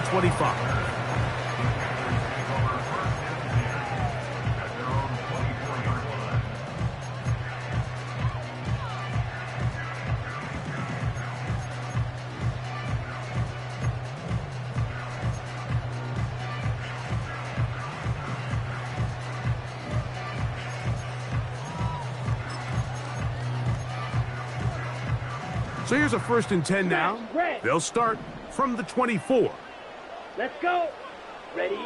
the 25. So here's a 1st and 10 now. They'll start from the 24. Let's go. Ready?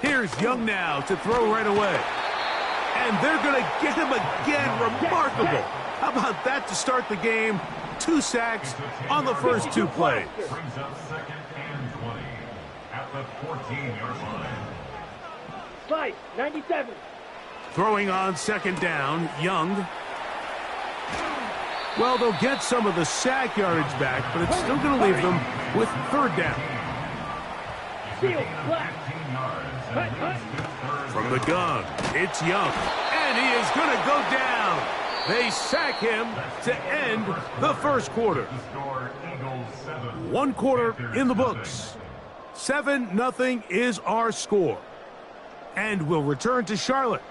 Here's Young now to throw right away. And they're going to get him again. Remarkable. How about that to start the game? 2 sacks on the first 2 plays. Brings up 2nd and 20 at the 14-yard line. Slide, 97. Throwing on 2nd down, Young. Well, they'll get some of the sack yardage back, but it's still going to leave them with 3rd down. Field, black. From the gun, it's Young, and he is going to go down. They sack him to end the first quarter. 1 quarter in the books. 7-0 is our score. And we'll return to Charlotte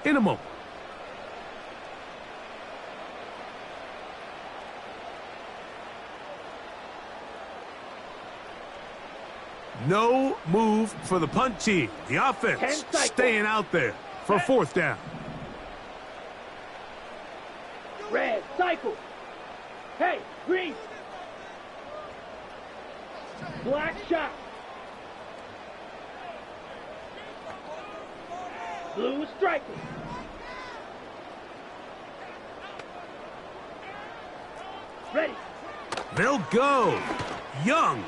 in a moment. No move for the punt team. The offense staying out there for 4th down. Red, cycle. Hey, green. Black shot. Blue striking. Ready. They'll go. Young.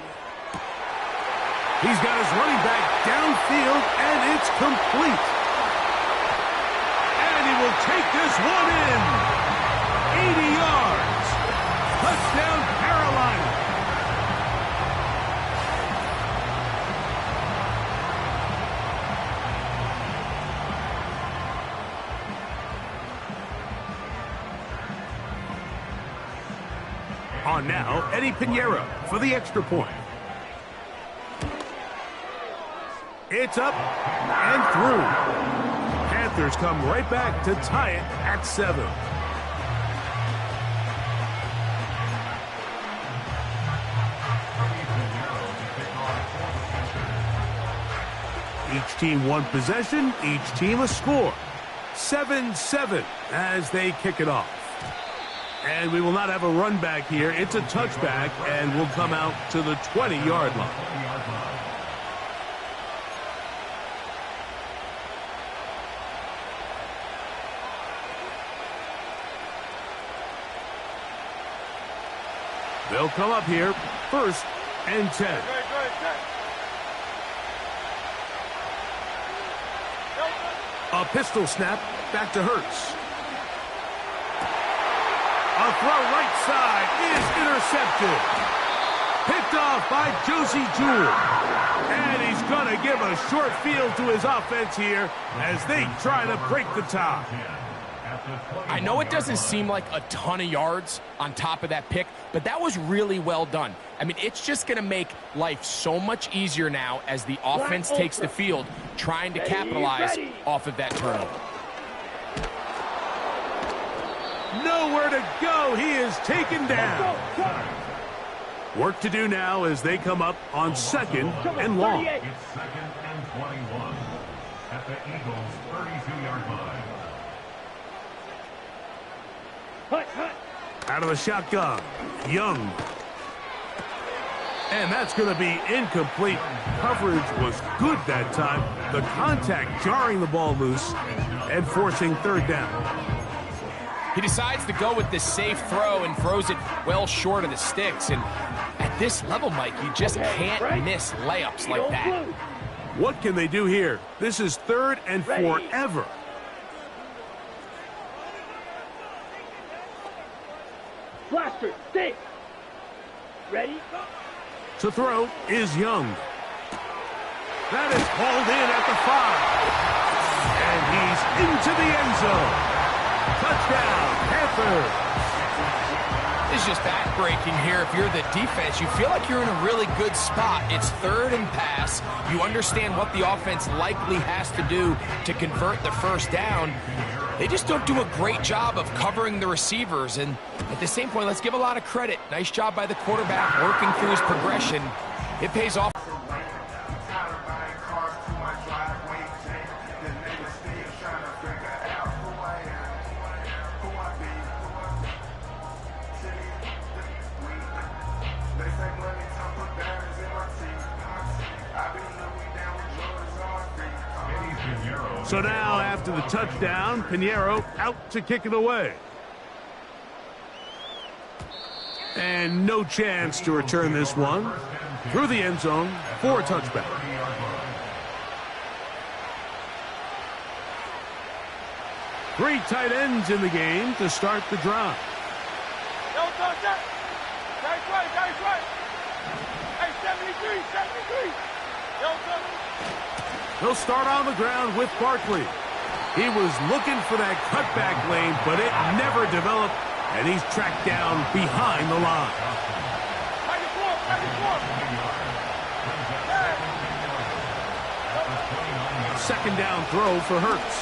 He's got his running back downfield, and it's complete. And he will take this one in. 80 yards. Touchdown, Carolina. On now, Eddie Pinheiro for the extra point. It's up and through. Panthers come right back to tie it at 7. Each team 1 possession, each team a score. 7-7 as they kick it off. And we will not have a run back here. It's a touchback, and we'll come out to the 20-yard line. They'll come up here, 1st and 10. A pistol snap, back to Hurts. A throw right side is intercepted. Picked off by Josie Jewell. And he's going to give a short field to his offense here as they try to break the tie. I know it doesn't seem like a ton of yards on top of that pick, but that was really well done. I mean, it's just going to make life so much easier now as the offense takes the field, trying to capitalize off of that turnover. Nowhere to go. He is taken down. Work to do now as they come up on 2nd and long. It's 2nd and 21 at the Eagles' 32-yard line. Out of the shotgun, Young. And that's going to be incomplete. Coverage was good that time. The contact jarring the ball loose and forcing 3rd down. He decides to go with the safe throw and throws it well short of the sticks. And at this level, Mike, you just can't miss layups like that. What can they do here? This is 3rd and forever. Blaster, stay. Ready? To throw is Young. That is hauled in at the 5. And he's into the end zone. Touchdown, Panthers. This is just backbreaking here. If you're the defense, you feel like you're in a really good spot. It's 3rd and pass. You understand what the offense likely has to do to convert the first down. They just don't do a great job of covering the receivers. And at the same point, let's give a lot of credit. Nice job by the quarterback working through his progression. It pays off. So now, after the touchdown, Pinheiro out to kick it away. And no chance to return this one through the end zone for a touchback. Three tight ends in the game to start the drive. He'll start on the ground with Barkley. He was looking for that cutback lane, but it never developed, and he's tracked down behind the line. Second down throw for Hurts.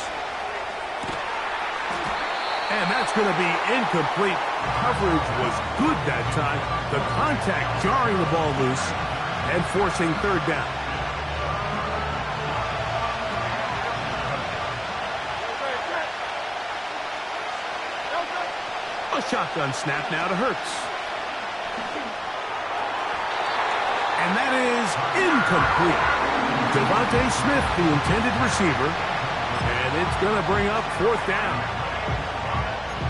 And that's going to be incomplete. Coverage was good that time. The contact jarring the ball loose and forcing third down. A shotgun snap now to Hurts. And that is incomplete. Devontae Smith, the intended receiver. And it's going to bring up fourth down.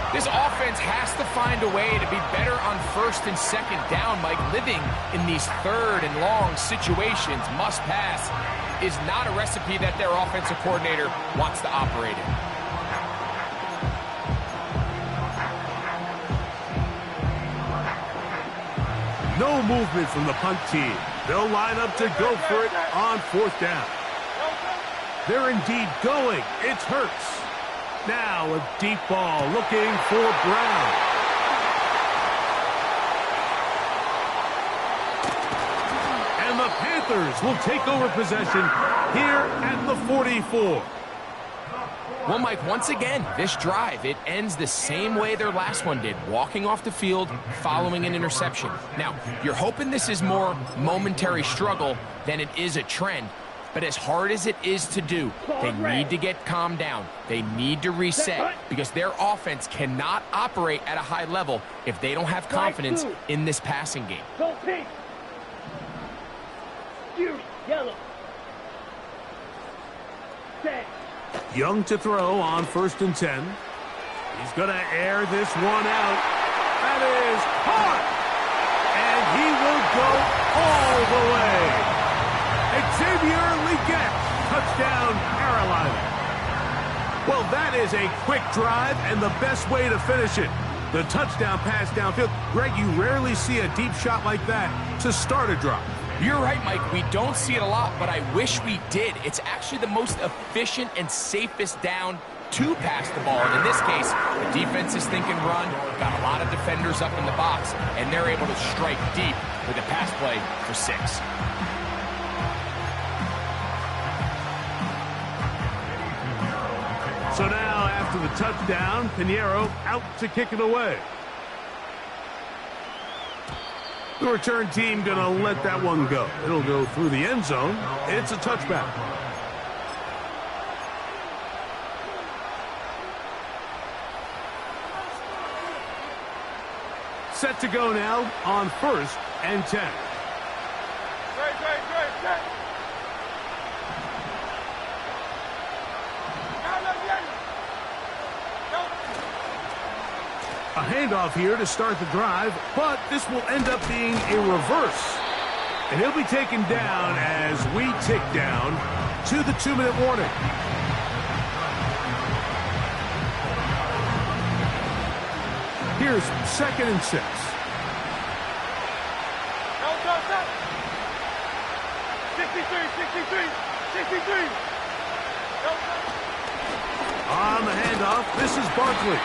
This offense has to find a way to be better on first and second down, Mike. Living in these third and long situations, must pass, is not a recipe that their offensive coordinator wants to operate in. No movement from the punt team. They'll line up to go for it on fourth down. They're indeed going. It's Hurts. Now a deep ball looking for Brown. And the Panthers will take over possession here at the 44. Well, Mike, once again, this drive, it ends the same way their last one did, walking off the field following an interception. Now, you're hoping this is more momentary struggle than it is a trend. But as hard as it is to do, they need to get calmed down. They need to reset because their offense cannot operate at a high level if they don't have confidence in this passing game. Go pink. Yellow. Set. Young to throw on 1st and 10. He's going to air this one out. That is caught. And he will go all the way. Xavier Legette, touchdown, Carolina. Well, that is a quick drive and the best way to finish it. The touchdown pass downfield. Greg, you rarely see a deep shot like that to start a drive. You're right, Mike. We don't see it a lot, but I wish we did. It's actually the most efficient and safest down to pass the ball. And in this case, the defense is thinking run, got a lot of defenders up in the box, and they're able to strike deep with a pass play for 6. So now, after the touchdown, Pinheiro out to kick it away. The return team going to let that one go. It'll go through the end zone. It's a touchback. Set to go now on 1st and 10. A handoff here to start the drive, but this will end up being a reverse. And he'll be taken down as we tick down to the 2-minute warning. Here's 2nd and 6. On the handoff, this is Barkley.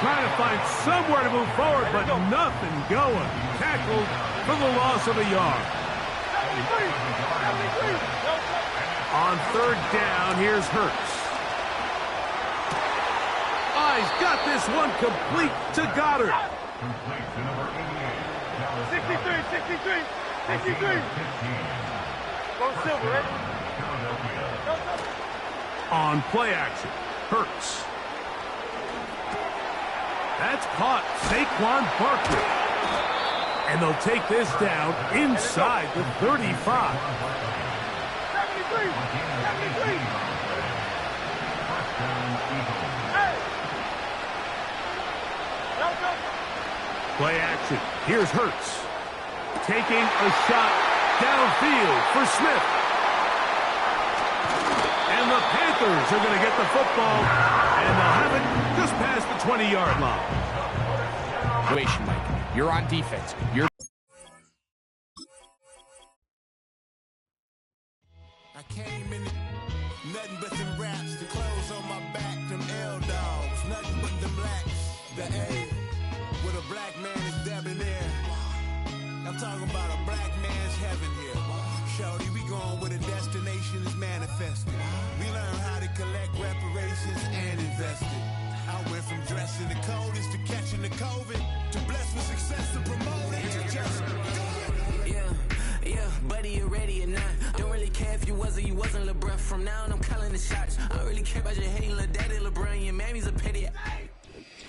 Trying to find somewhere to move forward, but nothing going. Tackled for the loss of a yard. On third down, here's Hurts. Oh, he's got this one complete to Goddard. Complete to number 88. 63. Go Silver, right? On play action, Hurts. That's caught Saquon Barkley. And they'll take this down inside the 35. 73. Play action. Here's Hurts. Taking a shot downfield for Smith. And the Panthers are going to get the football, and they'll have it just past the 20-yard line. Mike, you're on defense. I came in nothing but them raps, the clothes on my back, them L-dogs, nothing but them blacks, the A, with a black man is debonair. I'm talking about a black man's heaven here. Shorty, we going where the destination is manifested. We learn how to collect reparations and invest it. I went from dressing the coldest to catching the COVID, to blessed with success to promote it, to just Yeah, buddy, you ready or not? Don't really care if you was or you wasn't LeBron. From now on, I'm calling the shots. I don't really care about your hating little daddy LeBron. Your mammy's a pity.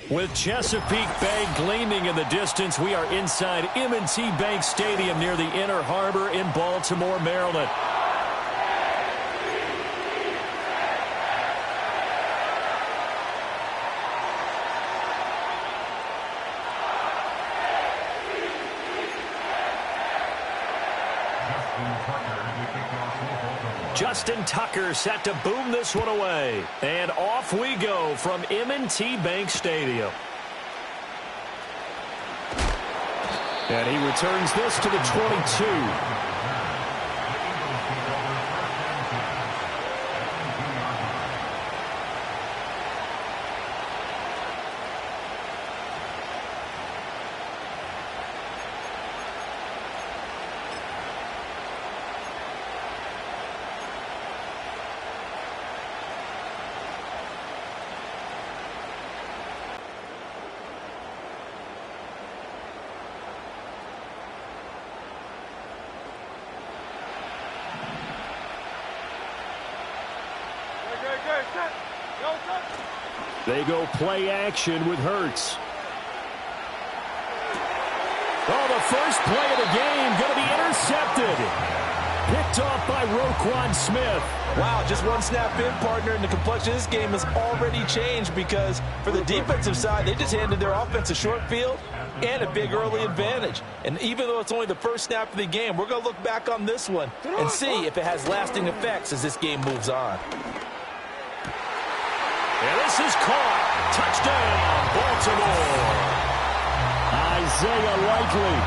With Chesapeake Bay gleaming in the distance, we are inside M&T Bank Stadium near the Inner Harbor in Baltimore, Maryland. Justin Tucker set to boom this one away. And off we go from M&T Bank Stadium. And he returns this to the 22. They go play action with Hurts. Oh, the first play of the game going to be intercepted. Picked off by Roquan Smith. Wow, just one snap in, partner, and the complexion of this game has already changed because for the defensive side, they just handed their offense a short field and a big early advantage. And even though it's only the first snap of the game, we're going to look back on this one and see if it has lasting effects as this game moves on. And this is caught. Touchdown, Baltimore. Isaiah Likely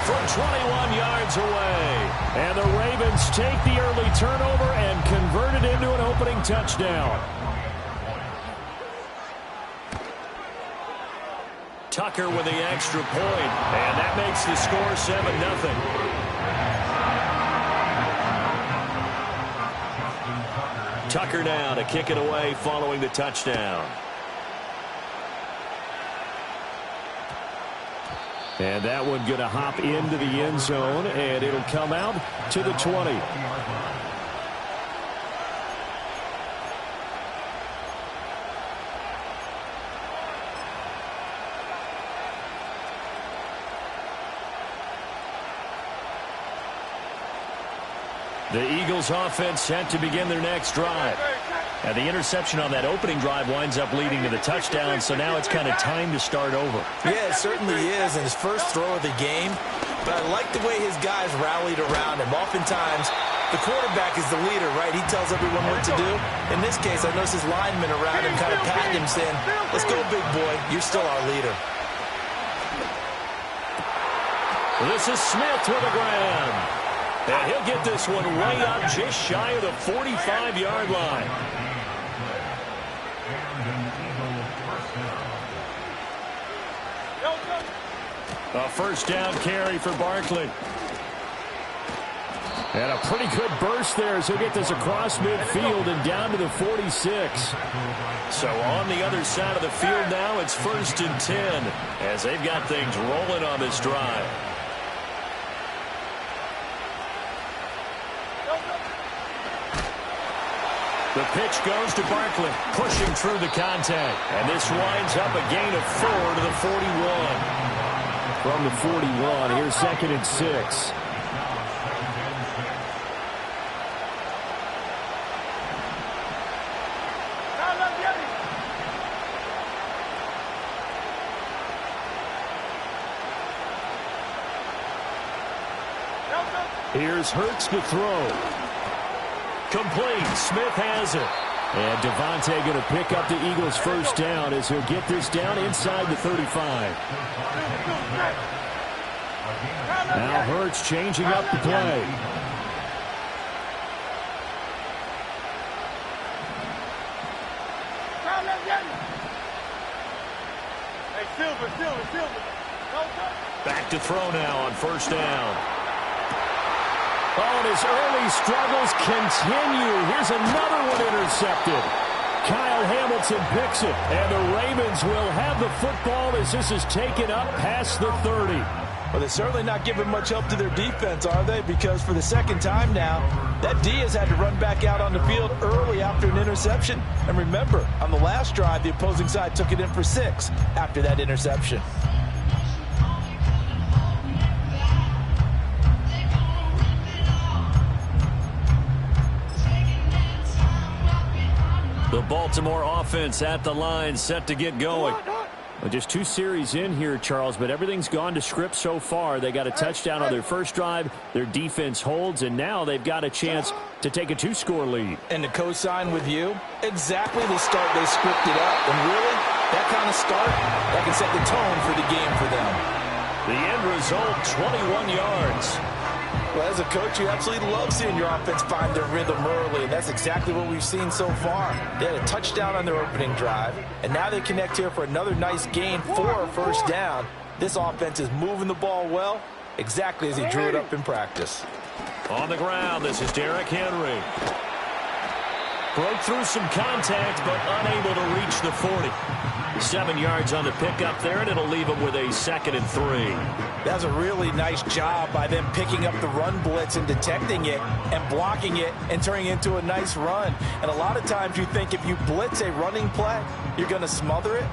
from 21 yards away. And the Ravens take the early turnover and convert it into an opening touchdown. Tucker with the extra point. And that makes the score 7-0. Tucker now to kick it away following the touchdown. And that one going to hop into the end zone, and it'll come out to the 20. The Eagles offense set to begin their next drive. And the interception on that opening drive winds up leading to the touchdown, so now it's kind of time to start over. Yeah, it certainly is, and his first throw of the game. But I like the way his guys rallied around him. Oftentimes, the quarterback is the leader, right? He tells everyone what to do. In this case, I noticed his linemen around him kind of patting him, saying, "Let's go, big boy. You're still our leader." This is Smith with a grab. And he'll get this one way up just shy of the 45-yard line. A first down carry for Barkley. And a pretty good burst there as he'll get this across midfield and down to the 46. So on the other side of the field now, it's 1st and 10 as they've got things rolling on this drive. The pitch goes to Barkley, pushing through the contact. And this winds up a gain of 4 to the 41. From the 41, here's 2nd and 6. Here's Hurts to throw. Complete. Smith has it. And Devontae going to pick up the Eagles' first down as he'll get this down inside the 35. Now Hurts changing up the play. Back to throw now on first down. Oh, and his early struggles continue. Here's another one intercepted. Kyle Hamilton picks it, and the Ravens will have the football as this is taken up past the 30. Well, they're certainly not giving much help to their defense, are they? Because for the second time now, that D has had to run back out on the field early after an interception. And remember, on the last drive, the opposing side took it in for 6 after that interception. The Baltimore offense at the line, set to get going. Well, just 2 series in here, Charles, but everything's gone to script so far. They got a touchdown on their first drive. Their defense holds, and now they've got a chance to take a 2-score lead. And to co-sign with you, exactly the start they scripted up. And really, that kind of start, that can set the tone for the game for them. The end result, 21 yards. Well, as a coach, you absolutely love seeing your offense find their rhythm early, and that's exactly what we've seen so far. They had a touchdown on their opening drive, and now they connect here for another nice gain for a first down. This offense is moving the ball well, exactly as he drew it up in practice. On the ground, this is Derrick Henry. Broke through some contact, but unable to reach the 40. 7 yards on the pickup there, and it'll leave him with a 2nd and 3. That's a really nice job by them picking up the run blitz and detecting it and blocking it and turning it into a nice run. And a lot of times you think if you blitz a running play, you're going to smother it.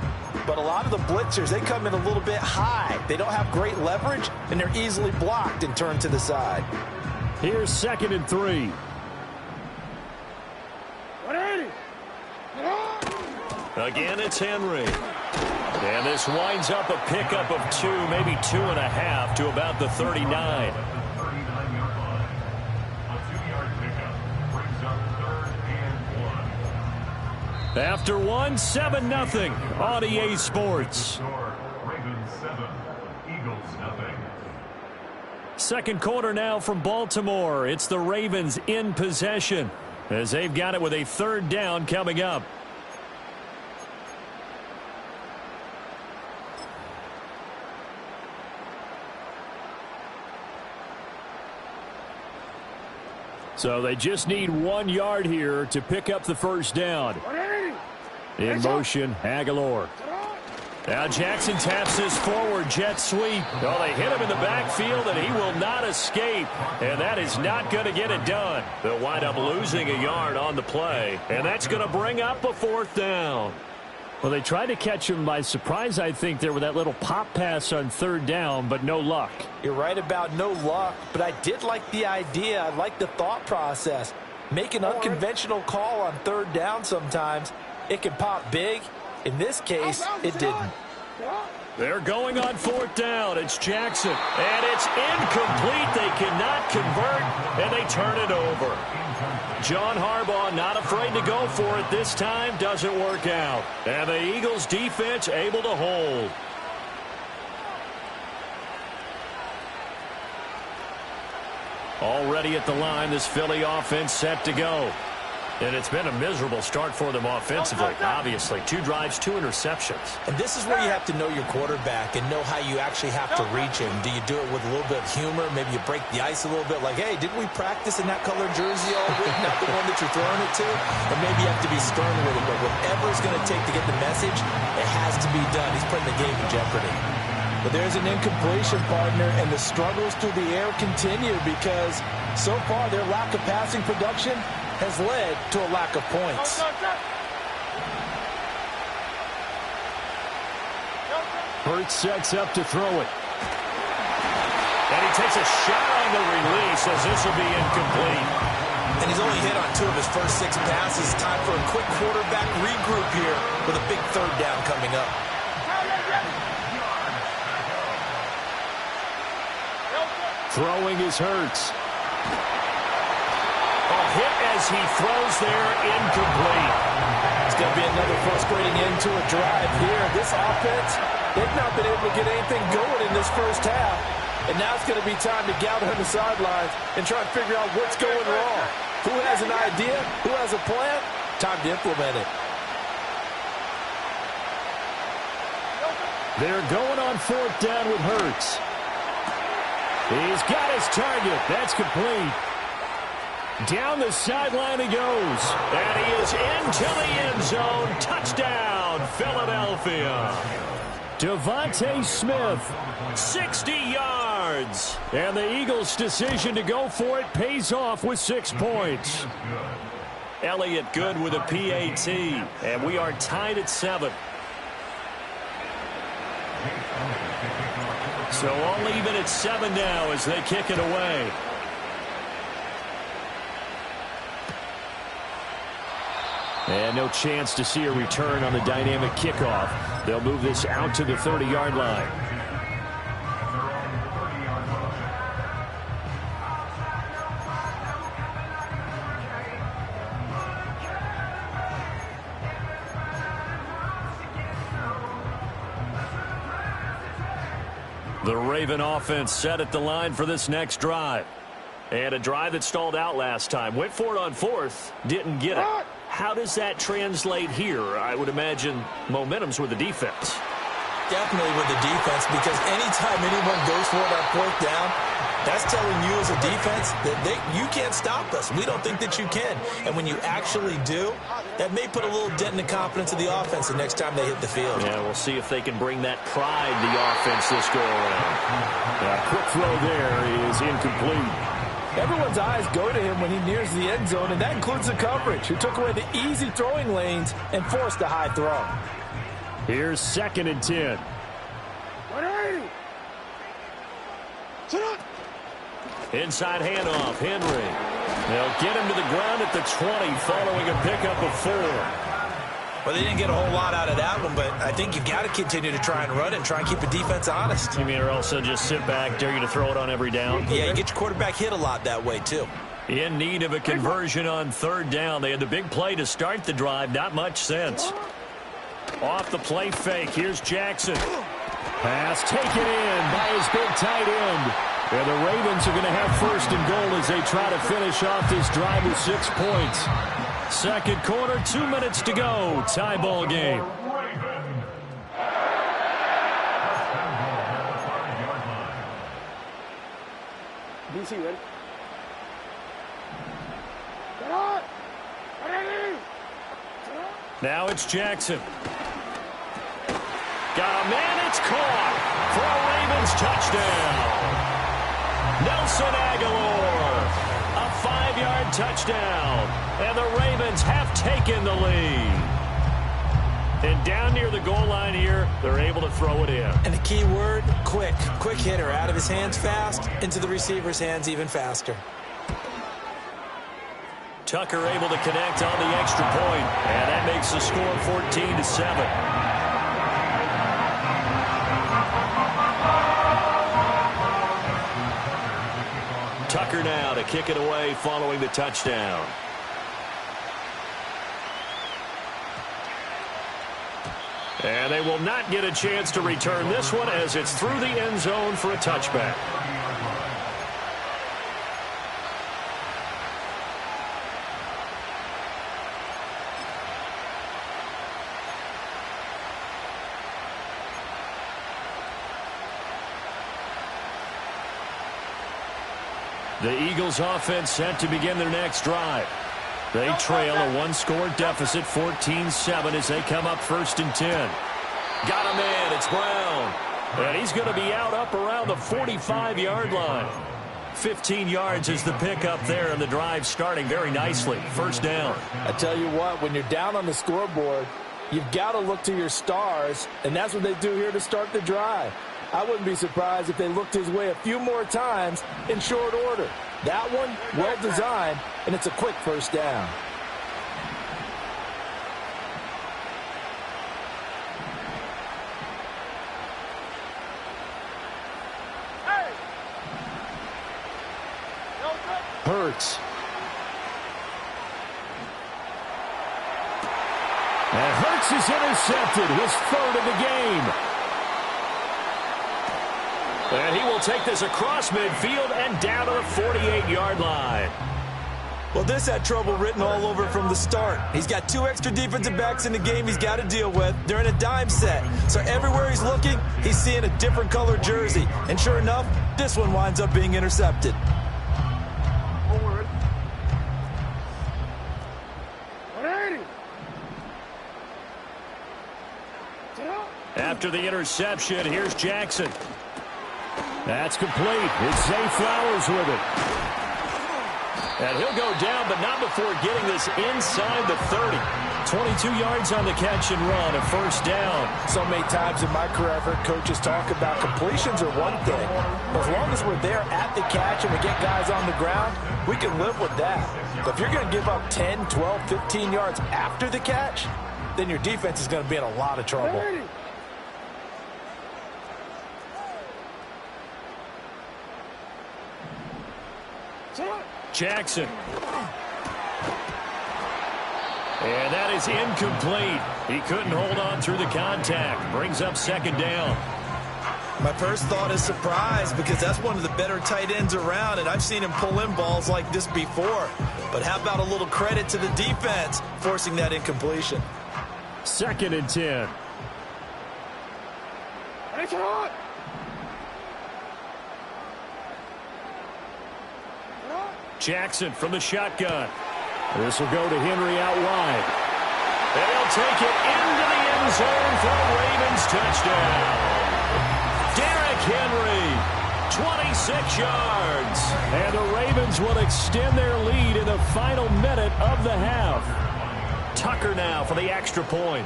But a lot of the blitzers, they come in a little bit high. They don't have great leverage, and they're easily blocked and turned to the side. Here's 2nd and 3. Again, it's Henry. And this winds up a pickup of 2, maybe 2.5 to about the 39. 39-yard line. A 2-yard pickup brings up 3rd and 1. After 1, 7-0 on EA Sports. Ravens 7, Eagles 0. Second quarter now from Baltimore. It's the Ravens in possession as they've got it with a 3rd down coming up. So they just need 1 yard here to pick up the first down. In motion, Aguilar. Now Jackson taps this forward jet sweep. Oh, they hit him in the backfield, and he will not escape. And that is not going to get it done. They'll wind up losing a yard on the play. And that's going to bring up a 4th down. Well, they tried to catch him by surprise, I think, there with that little pop pass on 3rd down, but no luck. You're right about no luck, but I did like the idea. I like the thought process. Make an unconventional call on 3rd down sometimes. It can pop big. In this case, it didn't. They're going on 4th down. It's Jackson. And it's incomplete. They cannot convert, and they turn it over. John Harbaugh not afraid to go for it this time. Doesn't work out. And the Eagles defense able to hold. Already at the line, this Philly offense set to go. And it's been a miserable start for them offensively, obviously. 2 drives, 2 interceptions. And this is where you have to know your quarterback and know how you actually have to reach him. Do you do it with a little bit of humor? Maybe you break the ice a little bit, like, hey, didn't we practice in that colored jersey all week, not the one that you're throwing it to? And maybe you have to be stern with it, but whatever it's going to take to get the message, it has to be done. He's putting the game in jeopardy. But there's an incompletion, partner, and the struggles through the air continue because so far their lack of passing production has led to a lack of points. Hurts sets up to throw it. And he takes a shot on the release as this will be incomplete. And he's only hit on 2 of his first 6 passes. Time for a quick quarterback regroup here with a big 3rd down coming up. Throwing is Hurts. Hit as he throws there, incomplete. It's going to be another frustrating end to a drive here. This offense, they've not been able to get anything going in this first half. And now it's going to be time to gather on the sidelines and try to figure out what's going wrong. Who has an idea? Who has a plan? Time to implement it. They're going on 4th down with Hurts. He's got his target. That's complete. Down the sideline he goes. And he is into the end zone. Touchdown, Philadelphia. Devontae Smith, 60 yards. And the Eagles' decision to go for it pays off with 6 points. Elliott good with a PAT. And we are tied at 7. So all even at 7 now as they kick it away. And no chance to see a return on the dynamic kickoff. They'll move this out to the 30-yard line. The Raven offense set at the line for this next drive. And a drive that stalled out last time. Went for it on 4th, didn't get it. How does that translate here? I would imagine momentum's with the defense. Definitely with the defense, because anytime anyone goes for it on 4th down, that's telling you as a defense that you can't stop us. We don't think that you can. And when you actually do, that may put a little dent in the confidence of the offense the next time they hit the field. Yeah, we'll see if they can bring that pride to the offense this go-around. Quick throw there is incomplete. Everyone's eyes go to him when he nears the end zone, and that includes the coverage, who took away the easy throwing lanes and forced a high throw. Here's 2nd and 10. 180. Sit up. Inside handoff, Henry. They'll get him to the ground at the 20 following a pickup of 4. Well, they didn't get a whole lot out of that one, but I think you've got to continue to try and run it and try and keep the defense honest. You mean or also just sit back, dare you to throw it on every down? Yeah, you get your quarterback hit a lot that way, too. In need of a conversion on 3rd down. They had the big play to start the drive. Not much sense. Off the play fake. Here's Jackson. Pass taken in by his big tight end. And the Ravens are going to have 1st and goal as they try to finish off this drive with 6 points. 2nd quarter, 2 minutes to go. Tie ball game. DC, ready? Get on! Ready! Now it's Jackson. Got a man, it's caught for a Ravens touchdown. Nelson Aguilar, a 5-yard touchdown, and the Ravens have taken the lead. And down near the goal line here, they're able to throw it in. And the key word, quick. Quick hitter, out of his hands fast, into the receiver's hands even faster. Tucker able to connect on the extra point, and that makes the score 14-7. Tucker now to kick it away following the touchdown. And they will not get a chance to return this one as it's through the end zone for a touchback. The Eagles offense set to begin their next drive. They trail a one-score deficit, 14-7, as they come up 1st and 10. Got him in. It's Brown. And he's going to be out up around the 45-yard line. 15 yards is the pickup there, and the drive starting very nicely. 1st down. I tell you what, when you're down on the scoreboard, you've got to look to your stars, and that's what they do here to start the drive. I wouldn't be surprised if they looked his way a few more times in short order. That one, well designed, and it's a quick 1st down. Hurts. And Hurts is intercepted, his 3rd of the game. And he will take this across midfield and down to the 48-yard line. Well, this had trouble written all over from the start. He's got 2 extra defensive backs in the game he's got to deal with. They're in a dime set. So everywhere he's looking, he's seeing a different color jersey. And sure enough, this one winds up being intercepted. After the interception, here's Jackson. That's complete. It's Zay Flowers with it. And he'll go down, but not before getting this inside the 30. 22 yards on the catch and run, a 1st down. So many times in my career, I've heard coaches talk about completions are one thing. But as long as we're there at the catch and we get guys on the ground, we can live with that. But if you're going to give up 10, 12, 15 yards after the catch, then your defense is going to be in a lot of trouble. Jackson. And that is incomplete. He couldn't hold on through the contact. Brings up 2nd down. My first thought is surprise, because that's one of the better tight ends around, and I've seen him pull in balls like this before. But how about a little credit to the defense forcing that incompletion? 2nd and 10. Jackson from the shotgun. This will go to Henry out wide. And he'll take it into the end zone for the Ravens touchdown. Derrick Henry, 26 yards. And the Ravens will extend their lead in the final minute of the half. Tucker now for the extra point.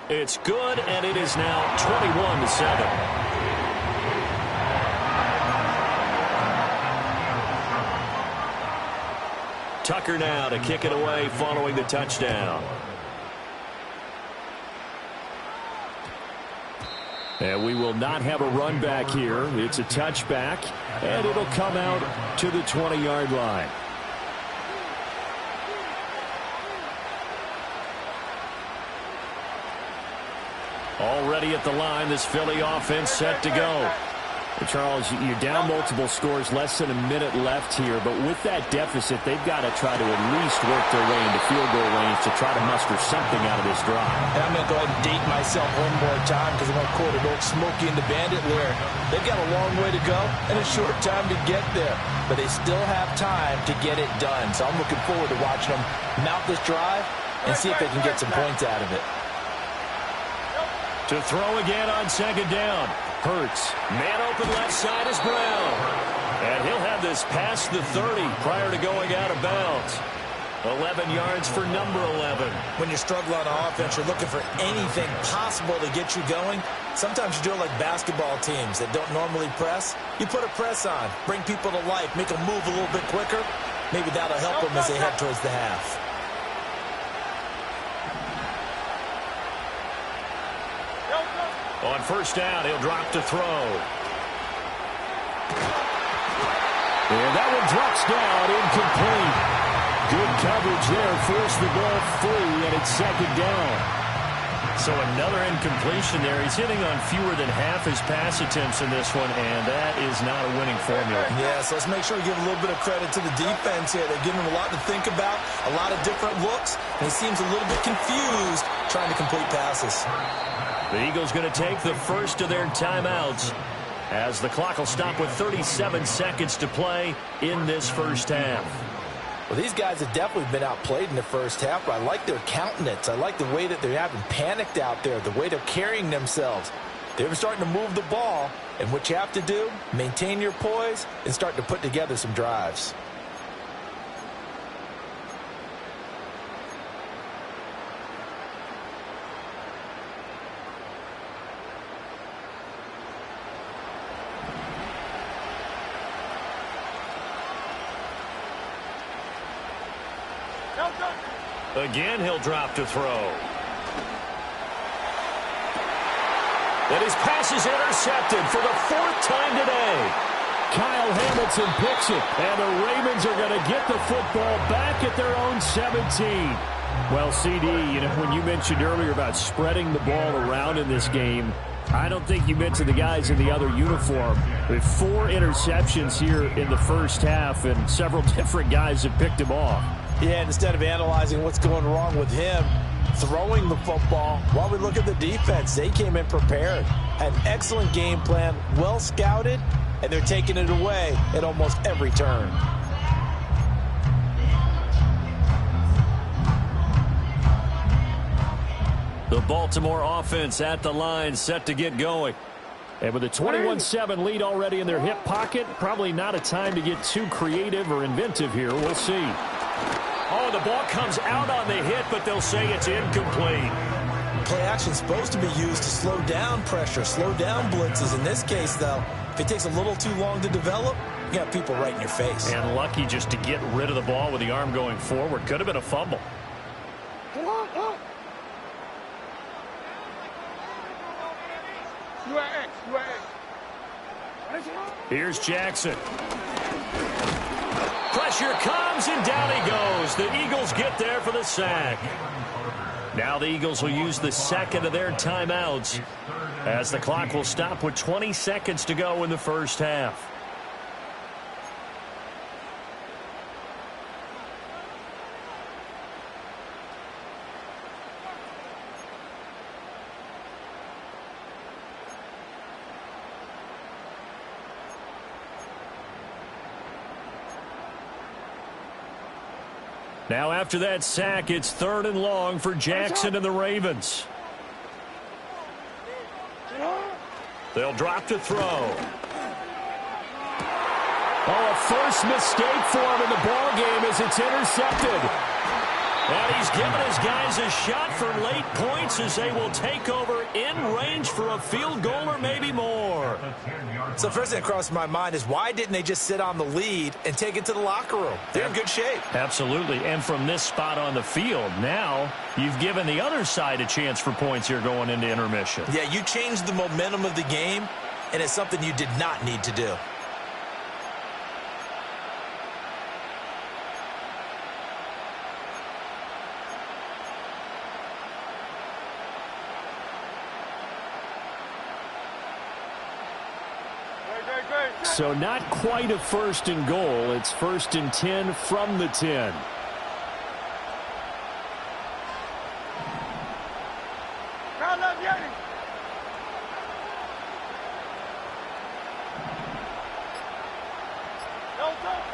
It's good, and it is now 21-7. Tucker now to kick it away following the touchdown. And we will not have a run back here. It's a touchback, and it'll come out to the 20-yard line. Already at the line, this Philly offense set to go. Charles, you're down multiple scores, less than a minute left here, but with that deficit, they've got to try to at least work their way into field goal range to try to muster something out of this drive. And I'm going to go ahead and date myself one more time, because I'm going to quote an old Smokey and the Bandit lyric. They've got a long way to go and a short time to get there, but they still have time to get it done. So I'm looking forward to watching them mount this drive and see if they can get some points out of it. To throw again on 2nd down. Hurts. Man open left side is Brown. And he'll have this past the 30 prior to going out of bounds. 11 yards for number 11. When you struggle on offense, you're looking for anything possible to get you going. Sometimes you do it like basketball teams that don't normally press. You put a press on, bring people to life, make them move a little bit quicker. Maybe that'll help them as they head towards the half. On 1st down, he'll drop to throw. And that one drops down, incomplete. Good coverage there, forced the ball free, and it's 2nd down. So another incompletion there. He's hitting on fewer than half his pass attempts in this one, and that is not a winning formula. Yeah, so let's make sure we give a little bit of credit to the defense here. They're giving him a lot to think about, a lot of different looks, and he seems a little bit confused trying to complete passes. The Eagles going to take the first of their timeouts. as the clock will stop with 37 seconds to play in this first half. Well, these guys have definitely been outplayed in the first half, but I like their countenance. I like the way that they're having panicked out there, the way they're carrying themselves. They're starting to move the ball, and what you have to do, maintain your poise and start to put together some drives. Again, he'll drop to throw. And his pass is intercepted for the 4th time today. Kyle Hamilton picks it, and the Ravens are going to get the football back at their own 17. Well, CD, when you mentioned earlier about spreading the ball around in this game, I don't think you mentioned the guys in the other uniform. With 4 interceptions here in the first half, and several different guys have picked him off. Yeah, and instead of analyzing what's going wrong with him, throwing the football, while we look at the defense, they came in prepared, had an excellent game plan, well scouted, and they're taking it away at almost every turn. The Baltimore offense at the line, set to get going. And with a 21-7 lead already in their hip pocket, probably not a time to get too creative or inventive here. We'll see. Oh, the ball comes out on the hit, but they'll say it's incomplete. Play action is supposed to be used to slow down pressure, slow down blitzes. In this case, though, if it takes a little too long to develop, you got people right in your face. And lucky just to get rid of the ball with the arm going forward. Could have been a fumble. Here's Jackson. Pressure comes, and down he goes. The Eagles get there for the sack. Now the Eagles will use the second of their timeouts as the clock will stop with 20 seconds to go in the first half. Now after that sack, it's 3rd and long for Jackson and the Ravens. They'll drop to throw. Oh, a first mistake for him in the ball game as it's intercepted. And he's given his guys a shot for late points as they will take over in range for a field goal or maybe more. So the first thing that crossed my mind is why didn't they just sit on the lead and take it to the locker room? They're in good shape. Absolutely. And from this spot on the field, now you've given the other side a chance for points here going into intermission. Yeah, you changed the momentum of the game, and it's something you did not need to do. So not quite a 1st and goal. It's 1st and 10 from the 10.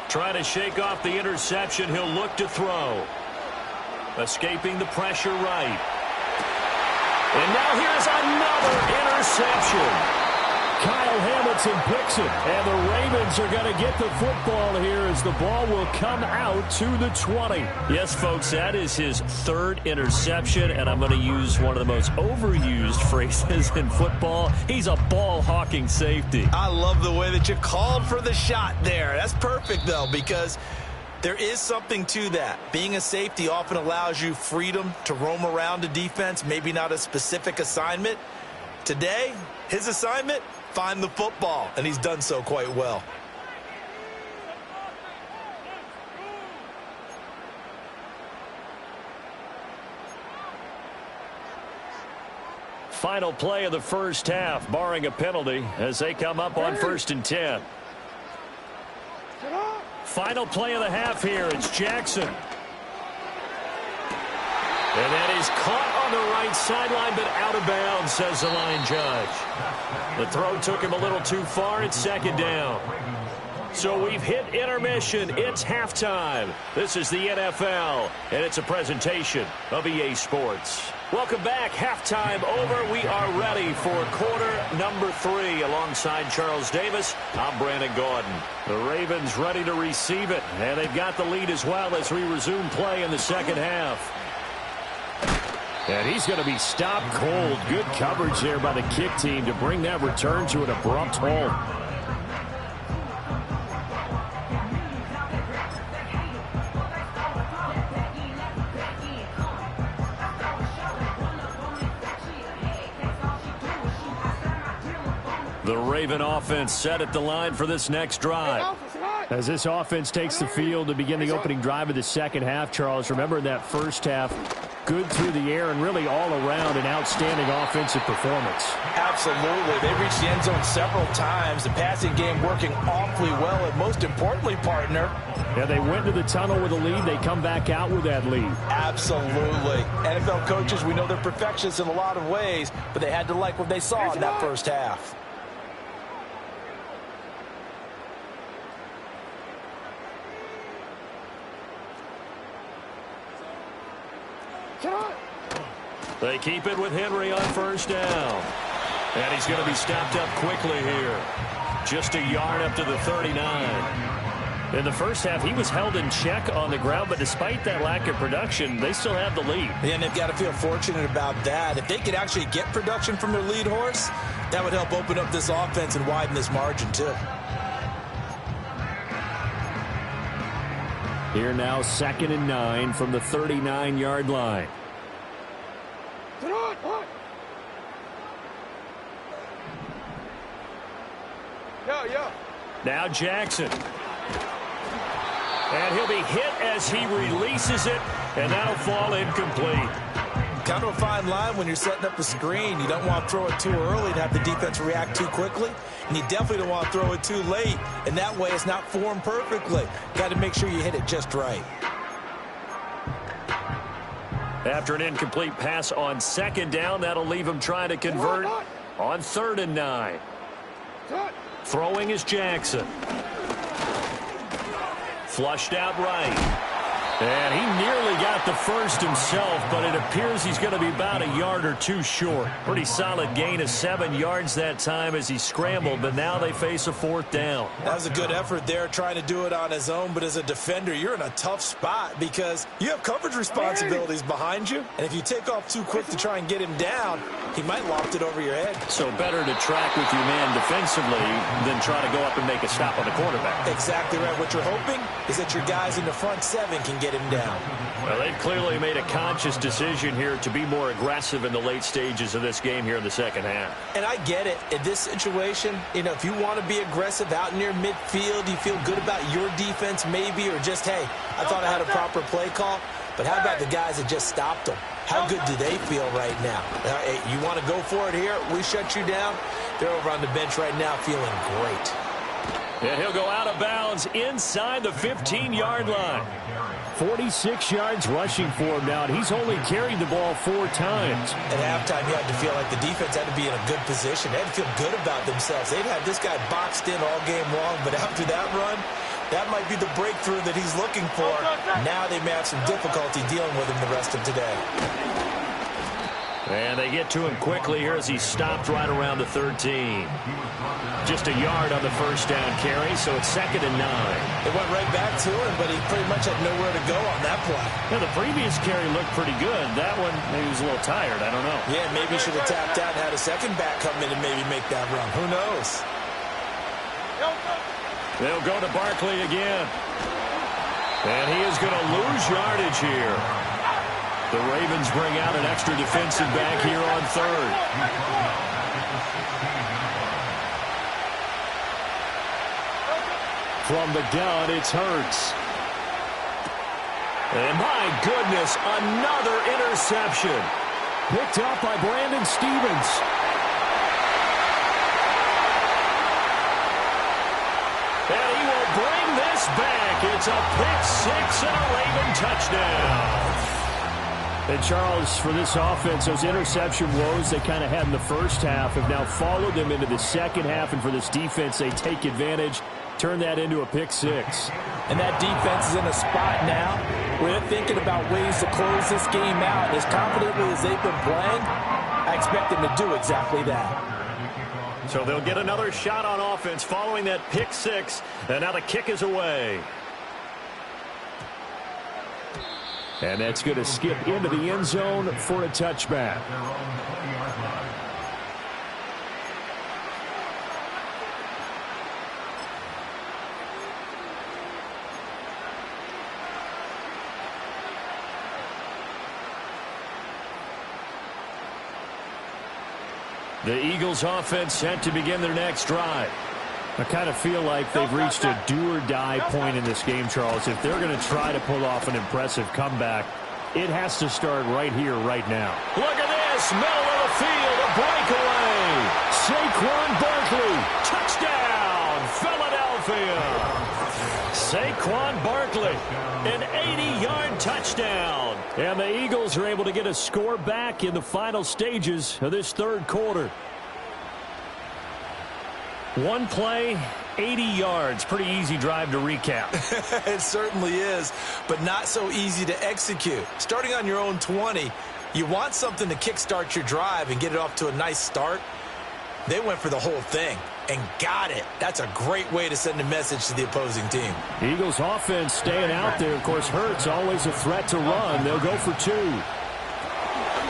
Trying to shake off the interception. He'll look to throw. Escaping the pressure right. And now here's another interception. Kyle Hamilton picks it, and the Ravens are going to get the football here as the ball will come out to the 20. Yes, folks, that is his 3rd interception, and I'm going to use one of the most overused phrases in football. He's a ball-hawking safety. I love the way that you called for the shot there. That's perfect, though, because there is something to that. Being a safety often allows you freedom to roam around a defense, maybe not a specific assignment. Today, his assignment, find the football, and he's done so quite well. Final play of the first half, barring a penalty, as they come up on 1st and 10. Final play of the half here. It's Jackson. And that is caught on the right sideline, but out of bounds, says the line judge. The throw took him a little too far. It's second down. So we've hit intermission. It's halftime. This is the NFL, and it's a presentation of EA Sports. Welcome back. Halftime over. We are ready for quarter number 3. Alongside Charles Davis, I'm Brandon Gaudin. The Ravens ready to receive it, and they've got the lead as well as we resume play in the second half. And he's going to be stopped cold. Good coverage there by the kick team to bring that return to an abrupt halt. The Raven offense set at the line for this next drive. As this offense takes the field to begin the opening drive of the second half, Charles, remember in that first half, good through the air and really all around an outstanding offensive performance. Absolutely. They reached the end zone several times. The passing game working awfully well, and most importantly, partner. Yeah, they went to the tunnel with a lead. They come back out with that lead. Absolutely. NFL coaches, we know they're perfectionists in a lot of ways, but they had to like what they saw in that first half. They keep it with Henry on first down. And he's going to be stopped up quickly here. Just a yard up to the 39. In the first half, he was held in check on the ground, but despite that lack of production, they still have the lead. And they've got to feel fortunate about that. If they could actually get production from their lead horse, that would help open up this offense and widen this margin too. Here now, 2nd and 9 from the 39-yard line. Now Jackson. And he'll be hit as he releases it, and that'll fall incomplete. Kind of a fine line when you're setting up a screen. You don't want to throw it too early and have the defense react too quickly. And you definitely don't want to throw it too late. And that way it's not formed perfectly. Got to make sure you hit it just right. After an incomplete pass on 2nd down, that'll leave him trying to convert on 3rd and 9. Throwing is Jackson. Flushed out right. And he nearly got the first himself, but it appears he's going to be about a yard or two short. Pretty solid gain of 7 yards that time as he scrambled, but now they face a 4th down. That was a good effort there, trying to do it on his own, but as a defender, you're in a tough spot because you have coverage responsibilities behind you, and if you take off too quick to try and get him down, he might loft it over your head. So better to track with your man defensively than try to go up and make a stop on the quarterback. Exactly right. What you're hoping is that your guys in the front 7 can get him down. Well, they've clearly made a conscious decision here to be more aggressive in the late stages of this game here in the second half. And I get it. In this situation, you know, if you want to be aggressive out near midfield, you feel good about your defense maybe, or just, hey, I thought I had a proper play call. But how about the guys that just stopped them? How good do they feel right now? Hey, you want to go for it here? We shut you down. They're over on the bench right now feeling great. And he'll go out of bounds inside the 15-yard line. 46 yards rushing for him now, and he's only carried the ball 4 times. At halftime, you had to feel like the defense had to be in a good position. They had to feel good about themselves. They'd had this guy boxed in all game long, but after that run, that might be the breakthrough that he's looking for. Now they may have some difficulty dealing with him the rest of today. And they get to him quickly here as he stopped right around the 13. Just a yard on the first down carry, so it's 2nd and 9. It went right back to him, but he pretty much had nowhere to go on that play. Now, the previous carry looked pretty good. That one, maybe he was a little tired. I don't know. Yeah, maybe he should have tapped out and had a second back come in and maybe make that run. Who knows? They'll go to Barkley again. And he is going to lose yardage here. The Ravens bring out an extra defensive back here on 3rd. From the gun, it's Hurts. And my goodness, another interception. Picked up by Brandon Stevens. And he will bring this back. It's a pick 6 and a Raven touchdown. And Charles, for this offense, those interception woes they kind of had in the first half have now followed them into the second half. And for this defense, they take advantage, turn that into a pick six. And that defense is in a spot now where they're thinking about ways to close this game out. As confidently as they've been playing, I expect them to do exactly that. So they'll get another shot on offense following that pick six. And now the kick is away. And that's going to skip into the end zone for a touchback. The Eagles offense set to begin their next drive. I kind of feel like they've reached a do-or-die point in this game, Charles. If they're going to try to pull off an impressive comeback, it has to start right here, right now. Look at this, middle of the field, a breakaway. Saquon Barkley, touchdown, Philadelphia. Saquon Barkley, an 80-yard touchdown. And the Eagles are able to get a score back in the final stages of this third quarter. One play, 80 yards. Pretty easy drive to recap. It certainly is, but not so easy to execute. Starting on your own 20, you want something to kickstart your drive and get it off to a nice start. They went for the whole thing and got it. That's a great way to send a message to the opposing team. Eagles offense staying out there. Of course, Hurts always a threat to run. They'll go for two.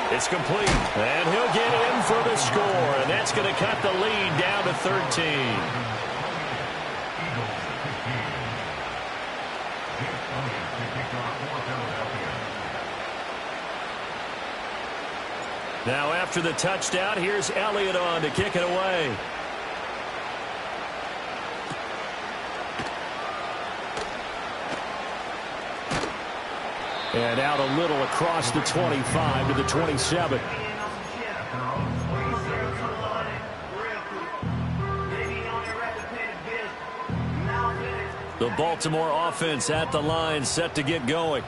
It's complete, and he'll get in for the score, and that's going to cut the lead down to 13. Now after the touchdown, here's Elliott on to kick it away. And out a little across the 25 to the 27. The Baltimore offense at the line, set to get going.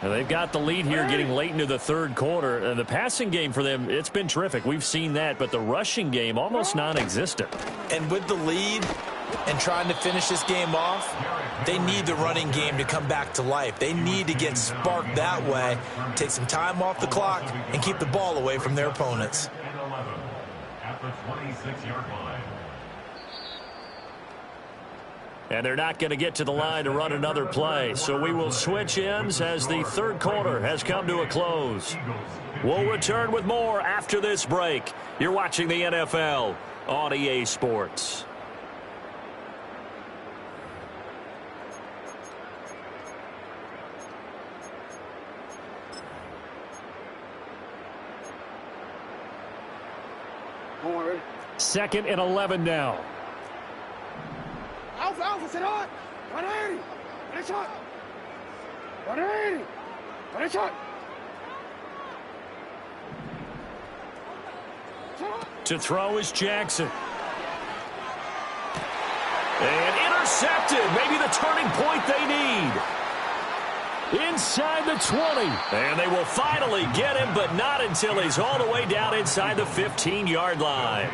Now they've got the lead here getting late into the third quarter. The passing game for them, it's been terrific. We've seen that, but the rushing game almost non-existent. And with the lead and trying to finish this game off, they need the running game to come back to life. They need to get sparked that way, take some time off the clock, and keep the ball away from their opponents. At the 26-yard line. And they're not going to get to the line to run another play. So we will switch ends as the third quarter has come to a close. We'll return with more after this break. You're watching the NFL on EA Sports. Second and 11 now. Alpha, Alpha, sit on. 180. Finish shot. 180. Finish shot. To throw is Jackson. And intercepted. Maybe the turning point they need. Inside the 20. And they will finally get him, but not until he's all the way down inside the 15-yard line.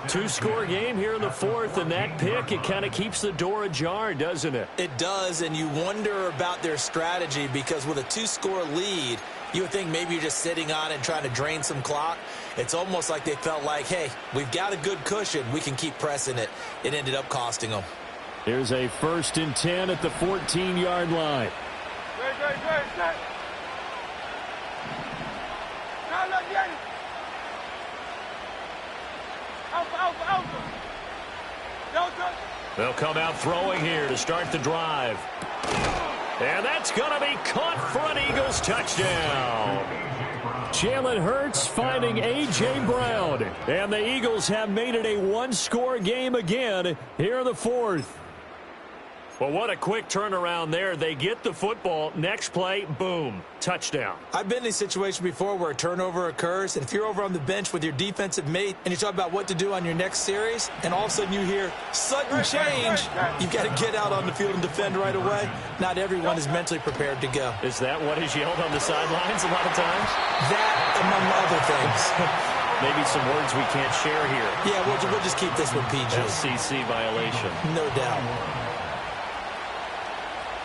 Two-score game here in the fourth, and that pick, it kind of keeps the door ajar, doesn't it? It does, and you wonder about their strategy because with a two-score lead, you would think maybe you're just sitting on it and trying to drain some clock. It's almost like they felt like, hey, we've got a good cushion. We can keep pressing it. It ended up costing them. Here's a 1st and 10 at the 14-yard line. Good. Now look, get it. Alpha. They'll come out throwing here to start the drive. And that's going to be caught for an Eagles touchdown. Jalen Hurts finding A.J. Brown. And the Eagles have made it a one-score game again here in the fourth. Well, what a quick turnaround there. They get the football. Next play, boom, touchdown. I've been in a situation before where a turnover occurs, and if you're over on the bench with your defensive mate and you talk about what to do on your next series, and all of a sudden you hear sudden change, you've got to get out on the field and defend right away. Not everyone is mentally prepared to go. Is that what is yelled on the sidelines a lot of times? That, among other things. Maybe some words we can't share here. Yeah, we'll just keep this one PG. FCC violation. No doubt.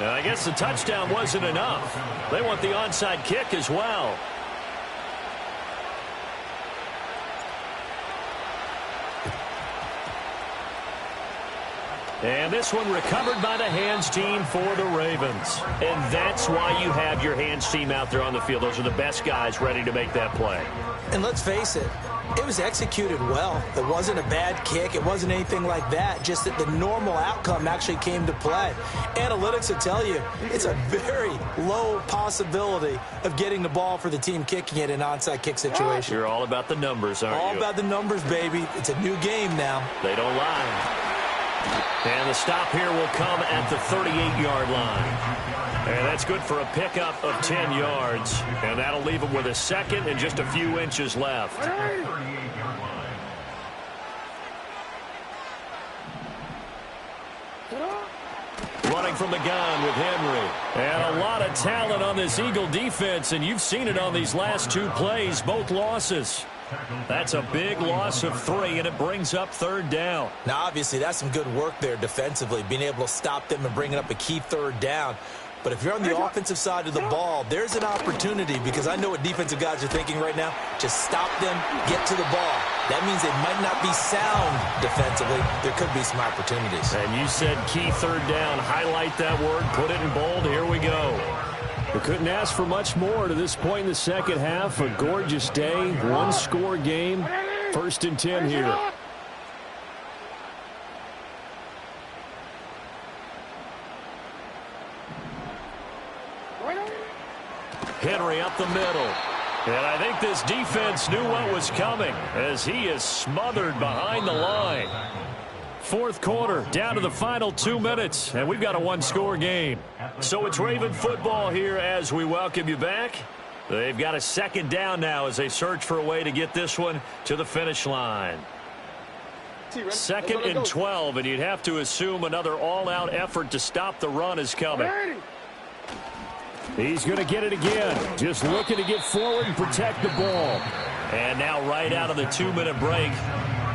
And I guess the touchdown wasn't enough. They want the onside kick as well. And this one recovered by the hands team for the Ravens. And that's why you have your hands team out there on the field. Those are the best guys ready to make that play. And let's face it, it was executed well. It wasn't a bad kick. It wasn't anything like that. Just that the normal outcome actually came to play. Analytics will tell you it's a very low possibility of getting the ball for the team kicking it in an onside kick situation. You're all about the numbers, aren't you? All about the numbers, baby. It's a new game now. They don't lie. And the stop here will come at the 38-yard line. And that's good for a pickup of 10 yards. And that'll leave them with a second and just a few inches left. Running from the gun with Henry. And a lot of talent on this Eagle defense, and you've seen it on these last two plays, both losses. That's a big loss of 3, and it brings up 3rd down. Now, obviously, that's some good work there defensively, being able to stop them and bringing up a key 3rd down. But if you're on the offensive side of the ball, there's an opportunity, because I know what defensive guys are thinking right now. Just stop them, get to the ball. That means they might not be sound defensively. There could be some opportunities. And you said key 3rd down. Highlight that word, put it in bold. Here we go. We couldn't ask for much more to this point in the second half. A gorgeous day, one-score game. 1st and 10 here. Henry up the middle. And I think this defense knew what was coming as he is smothered behind the line. 4th quarter, down to the final 2 minutes, and we've got a one-score game. So it's Raven football here as we welcome you back. They've got a 2nd down now as they search for a way to get this one to the finish line. 2nd and 12, and you'd have to assume another all-out effort to stop the run is coming. He's going to get it again. Just looking to get forward and protect the ball. And now right out of the 2-minute break,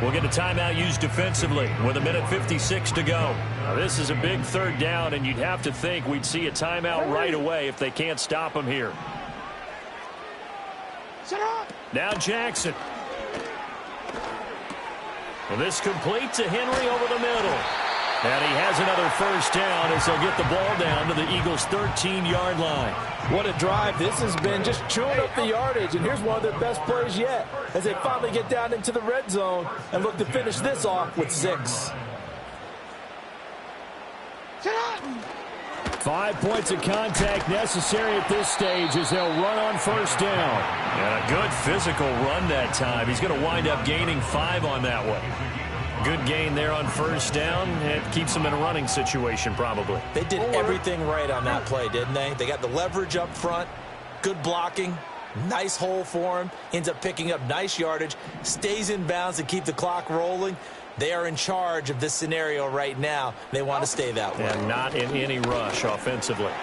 we'll get a timeout used defensively with 1:56 to go. Now, this is a big 3rd down, and you'd have to think we'd see a timeout right away if they can't stop him here. Now Jackson. Well, this complete to Henry over the middle. And he has another 1st down as they'll get the ball down to the Eagles' 13-yard line. What a drive this has been, just chewing up the yardage. And here's one of their best plays yet as they finally get down into the red zone and look to finish this off with 6. 5 points of contact necessary at this stage as they'll run on 1st down. And a good physical run that time. He's going to wind up gaining 5 on that one. Good gain there on 1st down. It keeps them in a running situation probably. They did everything right on that play, didn't they? They got the leverage up front, good blocking, nice hole for him, ends up picking up nice yardage, stays in bounds to keep the clock rolling. They are in charge of this scenario right now. They want to stay that way. And not in any rush offensively.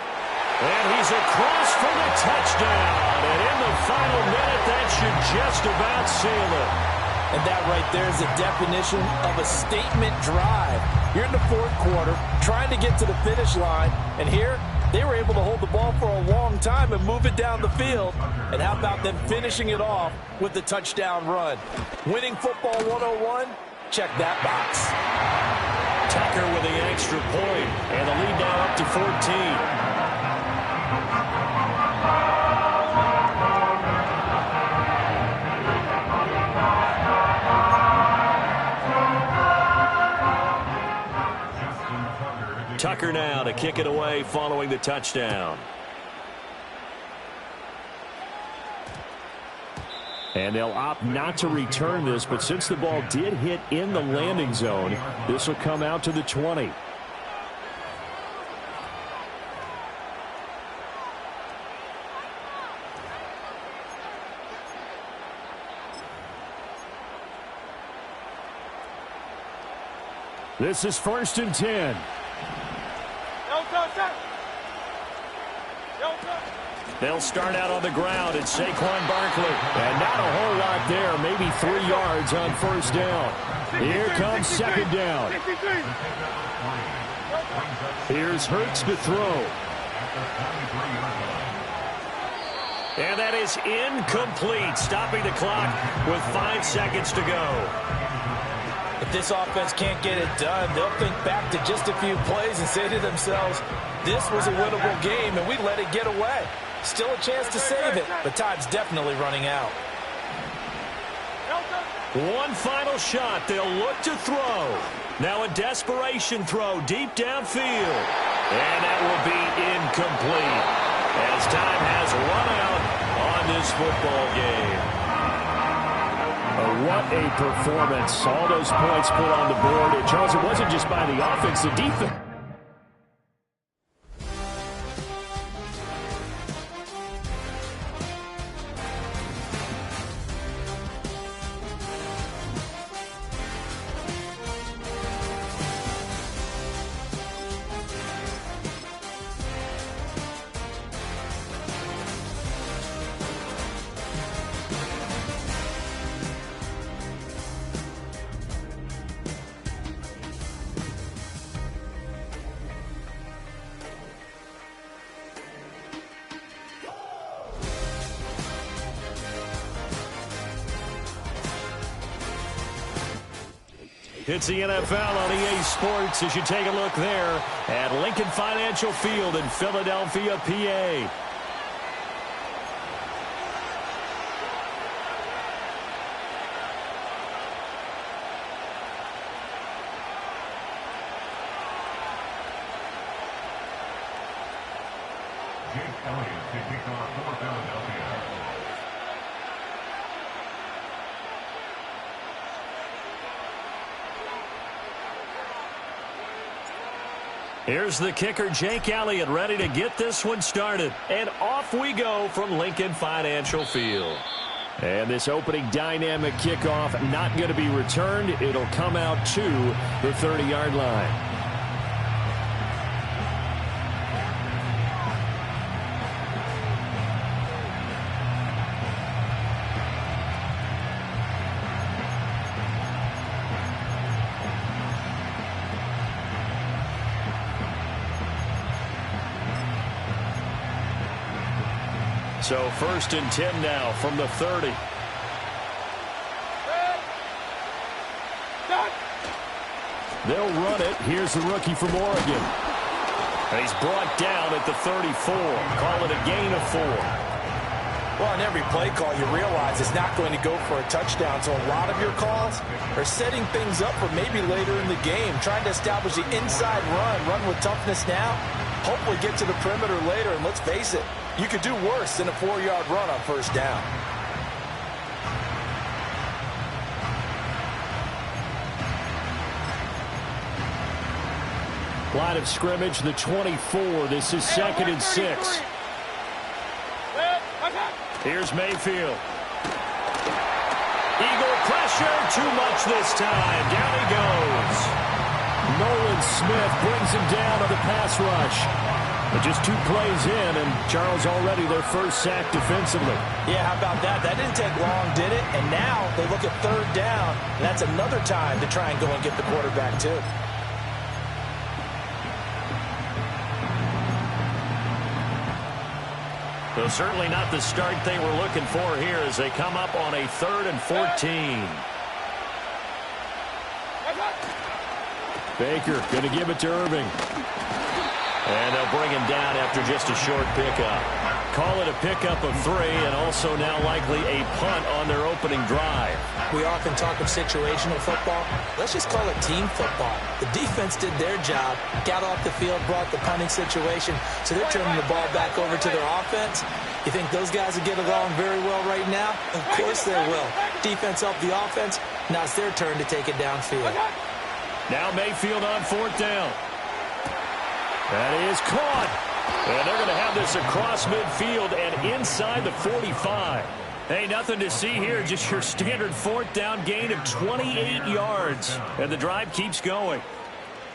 And he's across for the touchdown. And in the final minute, that should just about seal it. And that right there is the definition of a statement drive. You're in the 4th quarter, trying to get to the finish line, and here they were able to hold the ball for a long time and move it down the field. And how about them finishing it off with the touchdown run? Winning football 101, check that box. Tucker with the extra point, and the lead now up to 14. Tucker now to kick it away following the touchdown. And they'll opt not to return this, but since the ball did hit in the landing zone, this will come out to the 20. This is 1st and 10. They'll start out on the ground. It's Saquon Barkley. And not a whole lot there. Maybe 3 yards on 1st down. Here comes 2nd down. Here's Hurts to throw. And that is incomplete. Stopping the clock with 5 seconds to go. If this offense can't get it done, they'll think back to just a few plays and say to themselves, this was a winnable game and we let it get away. Still a chance to save it, but time's definitely running out. One final shot. They'll look to throw. Now a desperation throw deep downfield. And that will be incomplete as time has run out on this football game. What a performance. All those points put on the board. And Charles, it wasn't just by the offense, the defense. It's the NFL on EA Sports as you take a look there at Lincoln Financial Field in Philadelphia, PA. Jake Elliott to kick off for Philadelphia. Here's the kicker, Jake Elliott, ready to get this one started. And off we go from Lincoln Financial Field. And this opening dynamic kickoff not going to be returned. It'll come out to the 30-yard line. So 1st and 10 now from the 30. They'll run it. Here's the rookie from Oregon. And he's brought down at the 34. Call it a gain of 4. Well, on every play call, you realize it's not going to go for a touchdown. So a lot of your calls are setting things up for maybe later in the game, trying to establish the inside run with toughness now, hopefully get to the perimeter later. And let's face it, you could do worse than a 4-yard run on 1st down. Line of scrimmage, the 24. This is 2nd and 6. Here's Mayfield. Eagle pressure, too much this time. Down he goes. Nolan Smith brings him down on the pass rush. But just 2 plays in, and Charles already their first sack defensively. Yeah, how about that? That didn't take long, did it? And now they look at 3rd down, and that's another time to try and go and get the quarterback, too. So certainly not the start they were looking for here as they come up on a 3rd and 14. Baker going to give it to Irving. And they'll bring him down after just a short pickup. Call it a pickup of 3 and also now likely a punt on their opening drive. We often talk of situational football. Let's just call it team football. The defense did their job, got off the field, brought the punting situation, so they're turning the ball back over to their offense. You think those guys will get along very well right now? Of course they will. Defense helped the offense. Now it's their turn to take it downfield. Now Mayfield on 4th down. That is caught. And they're going to have this across midfield and inside the 45. Hey, nothing to see here. Just your standard 4th down gain of 28 yards. And the drive keeps going.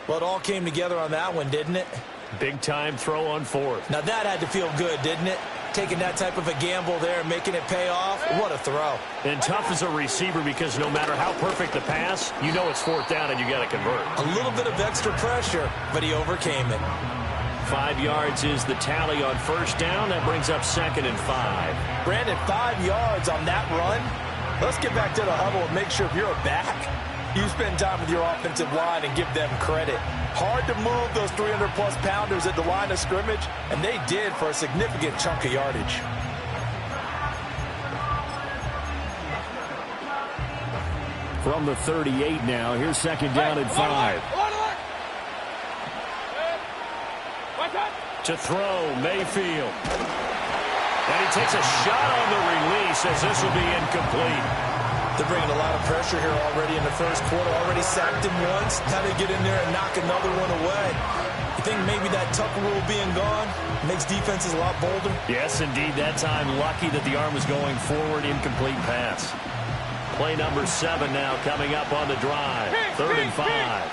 Well, it all came together on that one, didn't it? Big-time throw on fourth. Now that had to feel good, didn't it? Taking that type of a gamble there and making it pay off. What a throw. And tough as a receiver because no matter how perfect the pass, you know it's fourth down and you got to convert. A little bit of extra pressure, but he overcame it. 5 yards is the tally on first down. That brings up 2nd and 5. Brandon, 5 yards on that run. Let's get back to the huddle and make sure if you're a back, you spend time with your offensive line and give them credit. Hard to move those 300-plus pounders at the line of scrimmage, and they did for a significant chunk of yardage. From the 38 now, here's 2nd down and 5. To throw, Mayfield. And he takes a shot on the release as this will be incomplete. They're bringing a lot of pressure here already in the first quarter. Already sacked him once. Now they get in there and knock another one away. You think maybe that Tucker rule being gone makes defenses a lot bolder? Yes, indeed. That time, lucky that the arm was going forward. Incomplete pass. Play number 7 now coming up on the drive. 3rd and 5.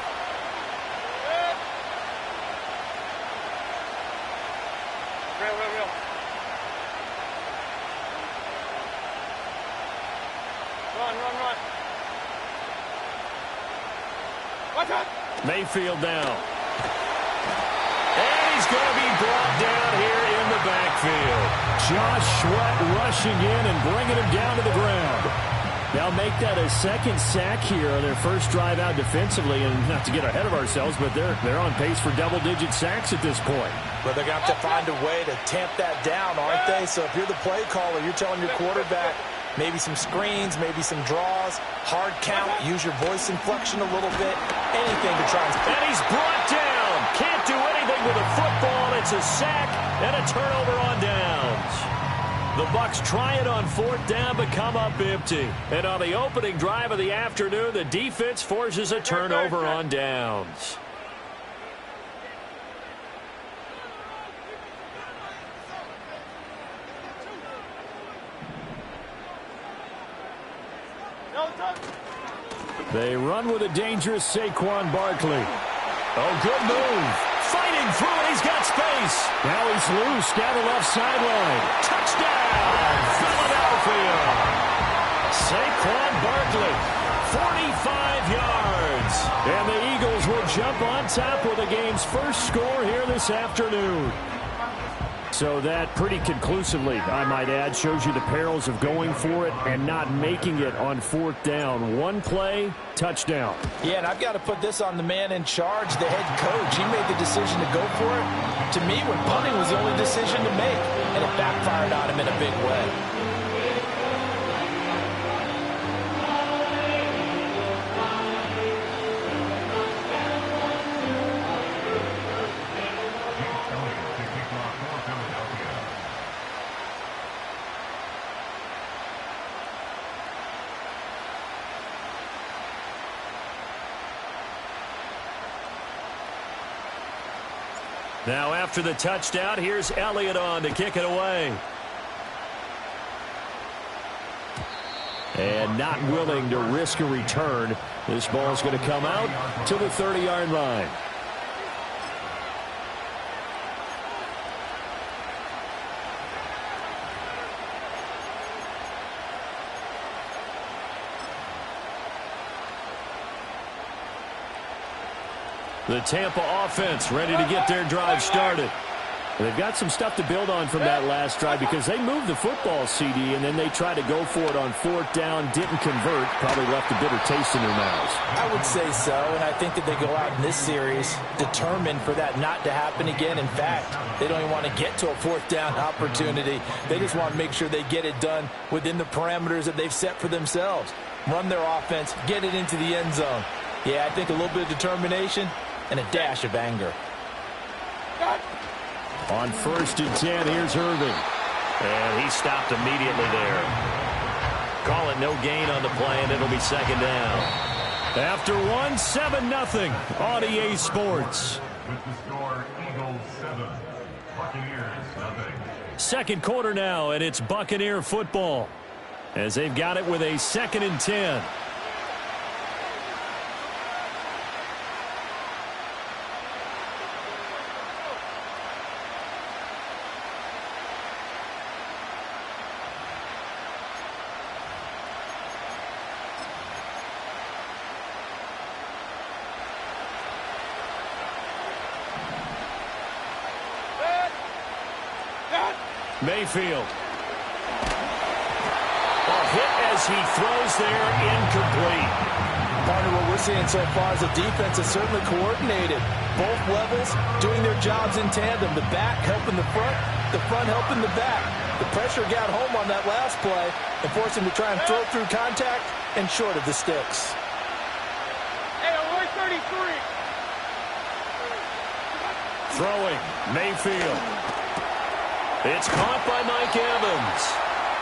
Mayfield down. And he's going to be brought down here in the backfield. Josh Sweat rushing in and bringing him down to the ground. They'll make that a 2nd sack here on their first drive out defensively. And not to get ahead of ourselves, but they're on pace for double-digit sacks at this point. But they're going to have to find a way to tamp that down, aren't they? So if you're the play caller, you're telling your quarterback, maybe some screens, maybe some draws, hard count, use your voice inflection a little bit, anything to try and... And he's brought down. Can't do anything with a football. It's a sack and a turnover on downs. The Bucs try it on 4th down, but come up empty. And on the opening drive of the afternoon, the defense forces a turnover on downs. They run with a dangerous Saquon Barkley. Oh, good move. Fighting through it. He's got space. Now he's loose down the left sideline. Touchdown, Philadelphia. Saquon Barkley, 45 yards. And the Eagles will jump on top with the game's first score here this afternoon. So that pretty conclusively, I might add, shows you the perils of going for it and not making it on 4th down. One play, touchdown. Yeah, and I've got to put this on the man in charge, the head coach. He made the decision to go for it. To me, when punting was the only decision to make, and it backfired on him in a big way. Now after the touchdown, here's Elliott on to kick it away. And not willing to risk a return. This ball's going to come out to the 30-yard line. The Tampa offense ready to get their drive started. They've got some stuff to build on from that last drive because they moved the football, CD, and then they tried to go for it on 4th down, didn't convert, probably left a bitter taste in their mouths. I would say so, and I think that they go out in this series determined for that not to happen again. In fact, they don't even want to get to a 4th down opportunity. They just want to make sure they get it done within the parameters that they've set for themselves. Run their offense, get it into the end zone. Yeah, I think a little bit of determination and a dash of anger. On 1st and 10, here's Irving. And he stopped immediately there. Call it no gain on the play, and it'll be 2nd down. After 7-0 on EA Sports. With the score, Eagles 7, Buccaneers 0. 2nd quarter now, and it's Buccaneer football. As they've got it with a 2nd and 10. Mayfield. A hit as he throws there, incomplete. Partner, what we're seeing so far is the defense is certainly coordinated. Both levels doing their jobs in tandem. The back helping the front helping the back. The pressure got home on that last play and forced him to try and throw through contact and short of the sticks. Hey, only 33. Throwing, Mayfield. It's caught by Mike Evans.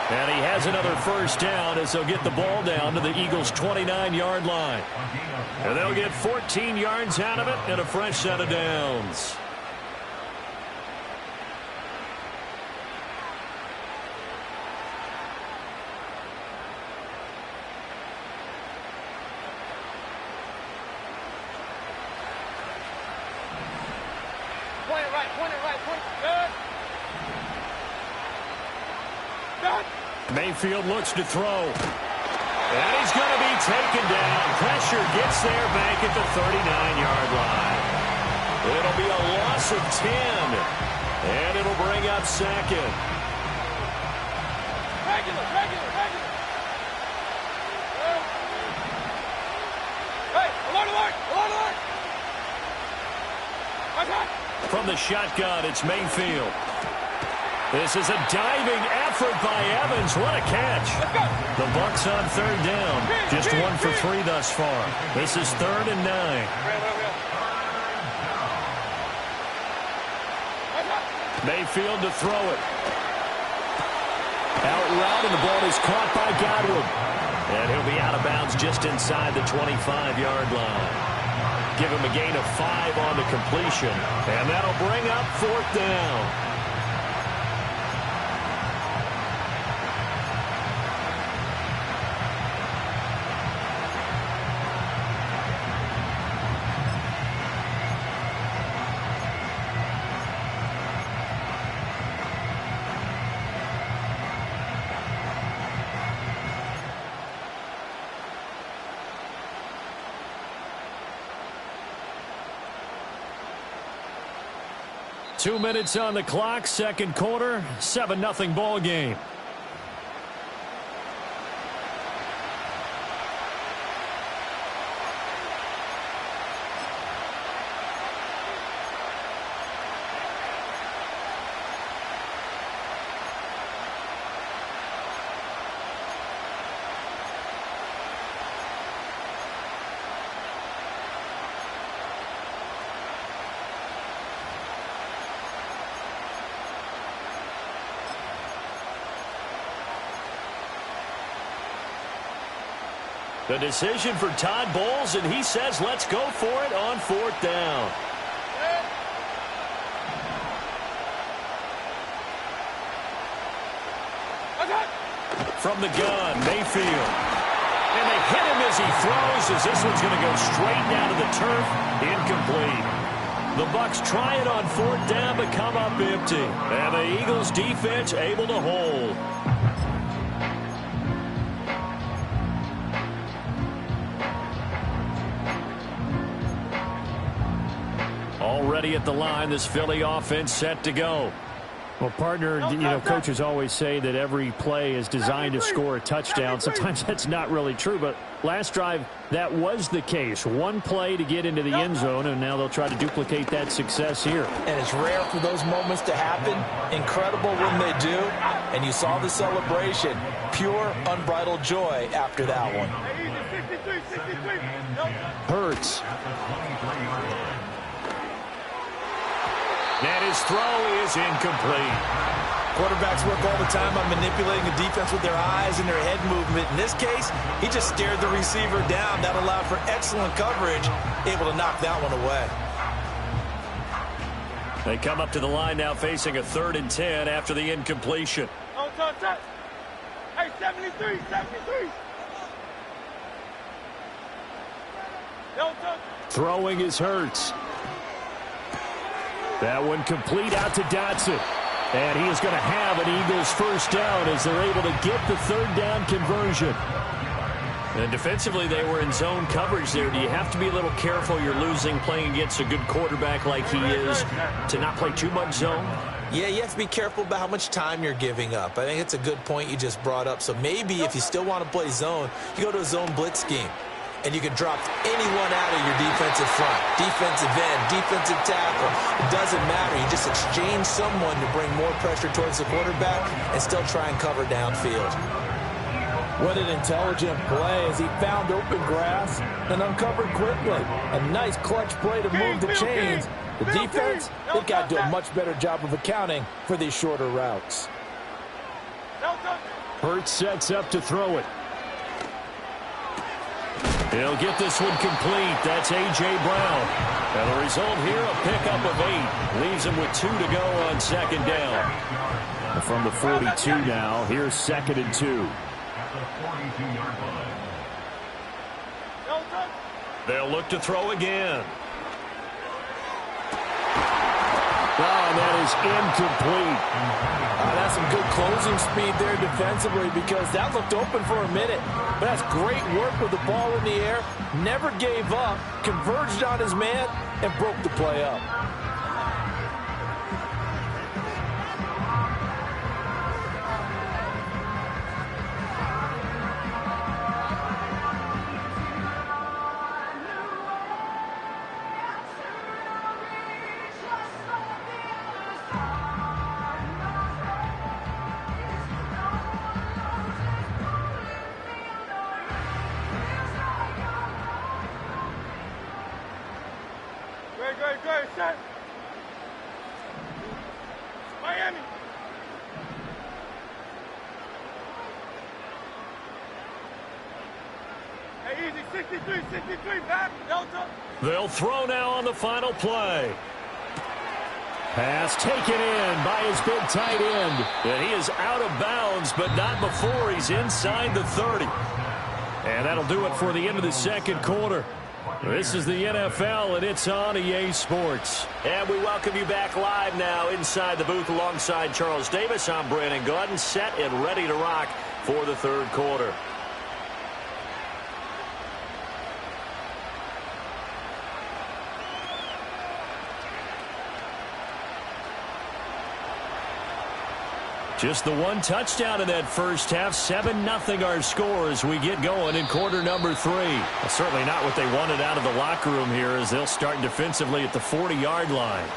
And he has another first down as they'll get the ball down to the Eagles' 29-yard line. And they'll get 14 yards out of it and a fresh set of downs. Point it right, point it right, point it good. Good. Mayfield looks to throw. And he's going to be taken down. Pressure gets there back at the 39-yard line. It'll be a loss of 10. And it'll bring up second. Regular. Hey, alert. From the shotgun, it's Mayfield. This is a diving effort by Evans. What a catch. The Bucs on third down. Just 1 for 3 thus far. This is 3rd and 9. Mayfield to throw it. Out route, and the ball is caught by Godwin. And he'll be out of bounds just inside the 25-yard line. Give him a gain of 5 on the completion. And that'll bring up 4th down. Two minutes on the clock, second quarter, 7-0 ball game. The decision for Todd Bowles, and he says let's go for it on 4th down. From the gun, Mayfield. And they hit him as he throws, as this one's going to go straight down to the turf. Incomplete. The Bucs try it on 4th down, but come up empty. And the Eagles defense able to hold. Already at the line, this Philly offense set to go. Well, partner, coaches always say that every play is designed to score a touchdown. Sometimes that's not really true, but last drive, that was the case. One play to get into the end zone, and now they'll try to duplicate that success here. And it's rare for those moments to happen. Incredible when they do. And you saw the celebration. Pure, unbridled joy after that one. Hurts. And his throw is incomplete. Quarterbacks work all the time on manipulating the defense with their eyes and their head movement. In this case, he just stared the receiver down. That allowed for excellent coverage, able to knock that one away. They come up to the line now facing a 3rd and 10 after the incompletion. Hey, 73. Throwing is Hurts. That one complete out to Dotson. And he is going to have an Eagles first down as they're able to get the 3rd down conversion. And defensively, they were in zone coverage there. Do you have to be a little careful? You're losing playing against a good quarterback like he is to not play too much zone? Yeah, you have to be careful about how much time you're giving up. I think it's a good point you just brought up. So maybe if you still want to play zone, you go to a zone blitz scheme. And you can drop anyone out of your defensive front, defensive end, defensive tackle. It doesn't matter. You just exchange someone to bring more pressure towards the quarterback and still try and cover downfield. What an intelligent play as he found open grass and uncovered quickly. A nice clutch play to move the chains. The defense, they've got to do a much better job of accounting for these shorter routes. Hurts sets up to throw it. He'll get this one complete. That's A.J. Brown. And the result here, a pickup of 8. Leaves him with 2 to go on second down. And from the 42 now, here's 2nd and 2. At the 42-yard line. They'll look to throw again. Oh, and that is incomplete. That's some good closing speed there defensively because that looked open for a minute. But that's great work with the ball in the air. Never gave up, converged on his man, and broke the play up. Good, set. Miami. Hey, easy, 63, back, Delta. They'll throw now on the final play. Pass taken in by his big tight end. And he is out of bounds, but not before he's inside the 30. And that'll do it for the end of the second quarter. This is the NFL, and it's on EA Sports. And we welcome you back live now inside the booth alongside Charles Davis. I'm Brandon Gaudin, set and ready to rock for the third quarter. Just the one touchdown in that first half. 7-0 our score as we get going in quarter number 3. Well, certainly not what they wanted out of the locker room here as they'll start defensively at the 40-yard line.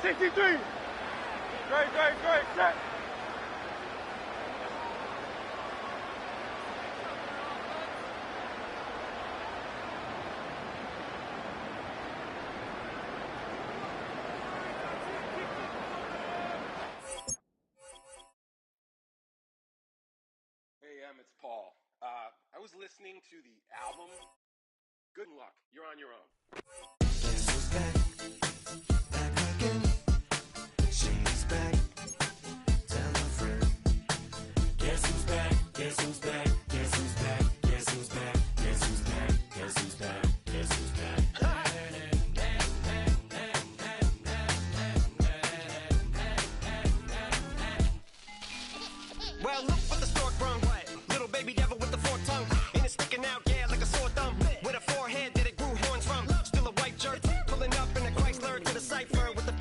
Sixty-three. Great, set. Hey, it's Paul. I was listening to the album. Good luck. You're on your own. Guess who's back? Back again. She's back. Tell a friend. Guess who's back? Guess who's back? Guess who's back? Guess who's back? Guess who's back? Guess who's back? Guess who's back? Well, look what the stork brung. Little baby devil with the forked tongue. And it's sticking out, yeah, like a sore thumb. With a forehead that it grew horns from. Still a white jerk. Pulling up in a Chrysler to the cipher with the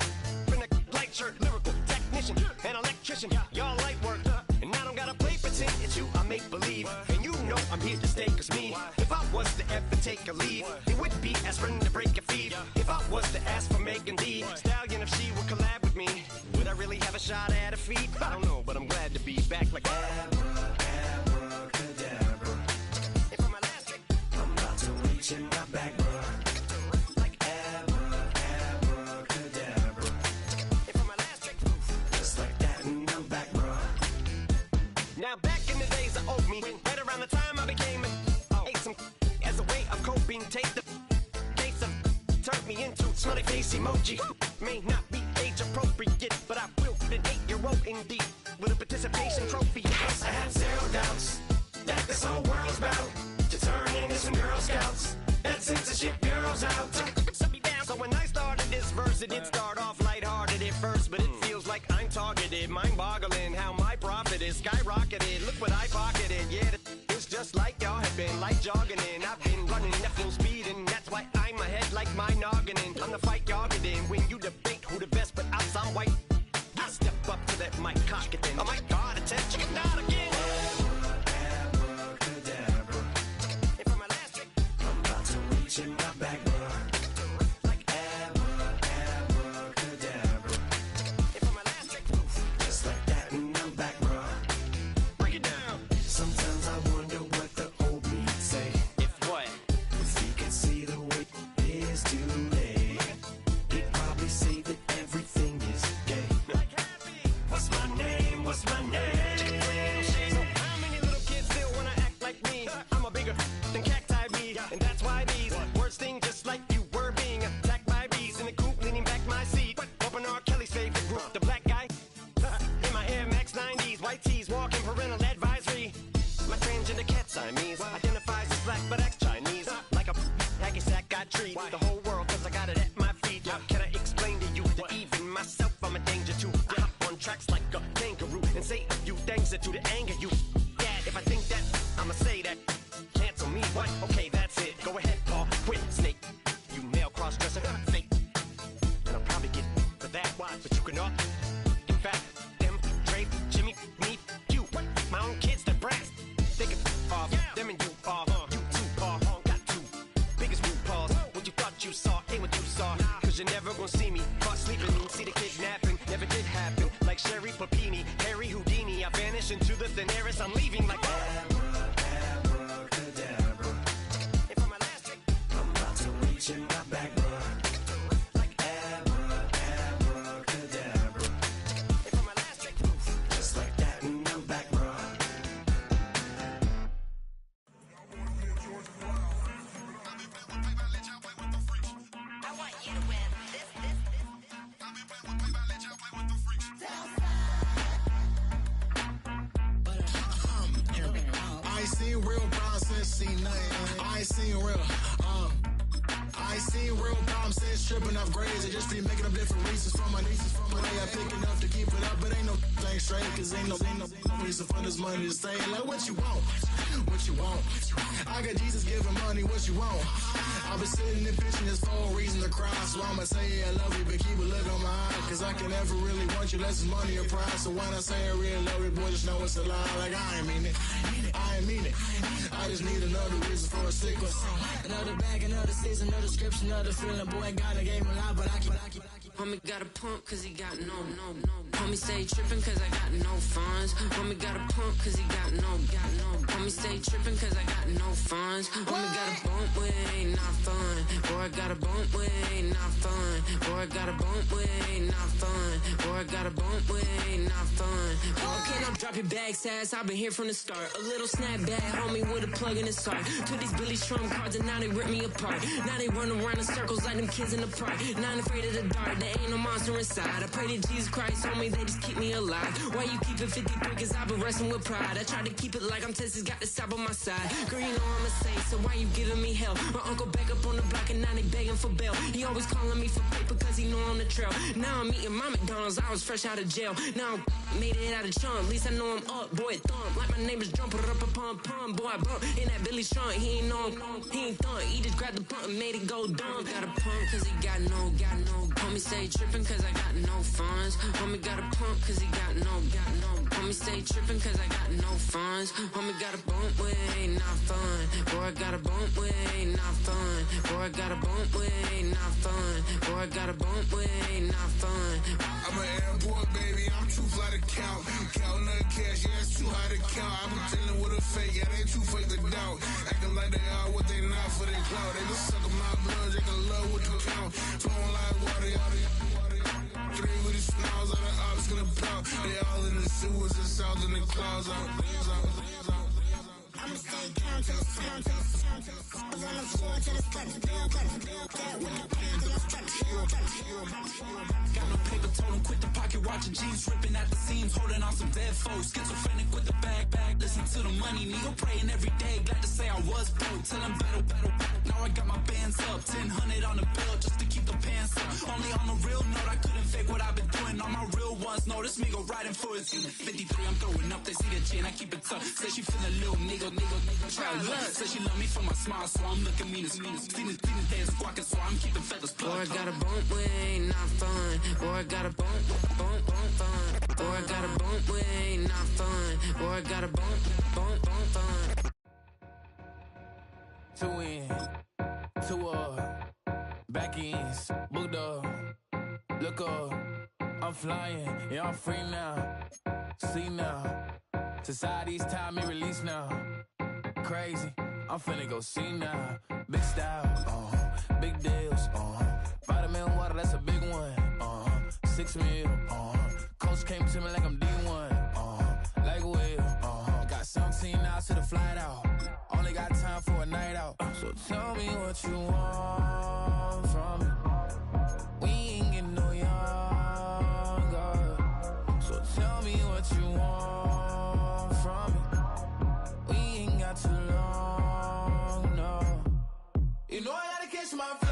in a light shirt. Lyrical technician, an electrician. Y'all light work. And I don't gotta play pretend. It's you I make believe. And you know I'm here to stay, cause me. If I was to ever take a leave, it would be aspirin to break your feet. If I was to ask for Megan D Stallion, if she would collab with me, would I really have a shot at a feat? I don't know, but I'm glad to be back like abracadabra. And for my last trick, I'm about to reach in my back, bruh. like Abracadabra. and for my last trick, Just like that, and I'm back, bruh. now back in the days I owed me, right around the time I became ate some as a way of coping. Take the case of turned me into smiley face emoji. May not be age appropriate, but I will fit an 8-year-old indeed with a participation trophy. I have zero doubts that this whole world's about to turn into some Girl Scouts. That censorship bureau's out. Shut me down. So when I started this verse, it did start off lighthearted at first, but it feels started. Mind-boggling how my profit is skyrocketed. Look what I pocketed. Yeah, it's just like y'all have been like jogging in. I've been running at full speed, and that's why I'm ahead like my noggin. I'm the fight y'all get in when you debate who the best, but I'm white. I step up to that mic, cock it then. Oh my God, attention, not again. Abracadabra. And for my last trick, I'm about to reach in my back, bro. Like abracadabra. And for my last trick, just like that, and I'm back, bro. Break it down. Sometimes I wonder what the old me say. If what? If he could see the way it is today, he'd probably say that everything is gay. What's my name? What's my name? So how many little kids still wanna act like me? I'm a bigger than cacti bee, and that's why these words sting just like you were being attacked by bees in the coop, leaning back my seat. Open R. Kelly's favorite group, the black guy. In my Air Max 90s, white tees, walking parental advisory. My transgender cat Siamese identifies as black but acts Chinese. Like a hacky sack got treat the whole world cause I got it at my feet. Can I explain to you that even myself I'm a danger to? I hop on tracks like a kangaroo and say a few things that to the anger you. Dad, if I think that, I'ma say that. Cancel me, what? Okay, that's it. Go ahead, Paul. Quit, snake. You male cross-dresser, fake. And I'll probably get for that, but you can all. In fact, them, Dre, Jimmy, me, you. My own kids, they're brass. They can off, them and you off. You too, Paul. Got two biggest root paws. What you thought you saw ain't what you saw. Cause you're never gonna see me caught sleeping. See the kidnapping, never did happen. Like Sherry Papini, Harry Houdini. I vanish into the thin air as I'm leaving like abracadabra. And for my last trick, I'm about to reach in my back, bro. Like abracadabra. And for my last trick, just like that, and I'm back, bro. I want you to win this. I ain't seen real problems since seen nothing. I ain't seen real. I ain't seen real problems since tripping off grades. I just be making up different reasons for my nieces. For my day, I pick enough to keep it up, but ain't no thing straight. Cause ain't no reason for this money to stay. Like what you want? What you want? I got Jesus giving money. What you want? I've been sitting and pitching this for a reason to cry. So I'ma say I love you, but keep a look on my eye. Cause I can never really want you unless it's money or pride. So when I say I really love you, boy, just know it's a lie. Like I ain't mean it. I ain't mean it. I just need another reason for a sickness. Another bag, another season, another description, another feeling. Boy, got a game a lot, but I keep. Homie got a pump cause he got no. Homie stay trippin' cause I got no funds. Homie got a pump cause he got no. Homie stay trippin' cause I got no funds. Homie got a bump with ain't not fun. Boy, I got a bump with ain't not fun. Boy, I got a bump with ain't not fun. Boy, I got a bump with ain't not fun. Okay, now drop your bag, sass. I've been here from the start. A little snapback, homie, with a plug in his heart. Took these Billy Trump cards and now they rip me apart. Now they run around in circles like them kids in the park. Not afraid of the dark, there ain't no monster inside. I pray to Jesus Christ, homie, they just keep me alive. Why you keep it 53? Cause I've been wrestling with pride. I try to keep it like I'm Texas, got the stop on my side. Girl, you know I'm a saint, so why you giving me hell? My uncle back up on the block and now they begging for bail. He always calling me for paper cause he know I'm the trail. Now I'm eating my McDonald's, I was fresh out of jail. Now I made it out of chunk, at least I know I'm up, boy, thump. Like my name is Jumper, up a pump, boy, I bump. In that Billy Strong, he ain't know, he ain't thump. He just grabbed the pump and made it go dumb. Got a pump cause he got no. Homie stay trippin' cause I got no funds. Homie got a pump cause he got no. Homie stay trippin' cause I got no funds. Homie got a bump with ain't not fun. Boy, I got a bump with ain't not fun. Boy, I got a bump with ain't not fun. Boy, I got a bump with ain't not fun. I'm an airport baby, I'm too fly to count. Counting the cash, yeah, it's too high to count. I've been dealing with a fake, yeah, they too fake to doubt. Acting like they are what they not for their clout. They just suckin' my blood, they can love what you count. Flowing like water, three with the smiles, all the ops gonna pout. They all in the sewers and south in the clouds. I'ma stay calm till it's time to on the floor till it's cut down, that when I'm paying till I'm got no paper, told him quit the pocket watching jeans ripping at the seams, holding on some dead foes, schizophrenic with the bag, listen to the money, nigga praying every day, glad to say I was broke, tell him battle, now I got my bands up, 1000 on the bill just to keep the pants up, only on a real note, I couldn't fake what I've been doing, all my real ones know this nigga riding for his 53, I'm throwing up, they see the chin, I keep it tough, say she feeling a little nigga, try to look, say she love me for my smile, so I'm looking mean as seen the dance squawking, so I'm keeping feathers plucked. Boy, I got a bump, we ain't not fun. Boy, I got a bump, fun. Boy, I got a bump, we ain't not fun. Boy, I got a bump, fun. 2 in, 2 back ends, booked up, look up, I'm flying, yeah, I'm free now, see now, society's time me release now, crazy, I'm finna go see now, big style, big deals, vitamin water, that's a big one, 6 mil, coach came to me like I'm D1, like Will, got 17 hours to the flight out, only got time for a night out, so tell me what you want from me, we ain't getting no younger, so tell me what you want from me, we ain't got too long, no, you know I gotta catch my flight.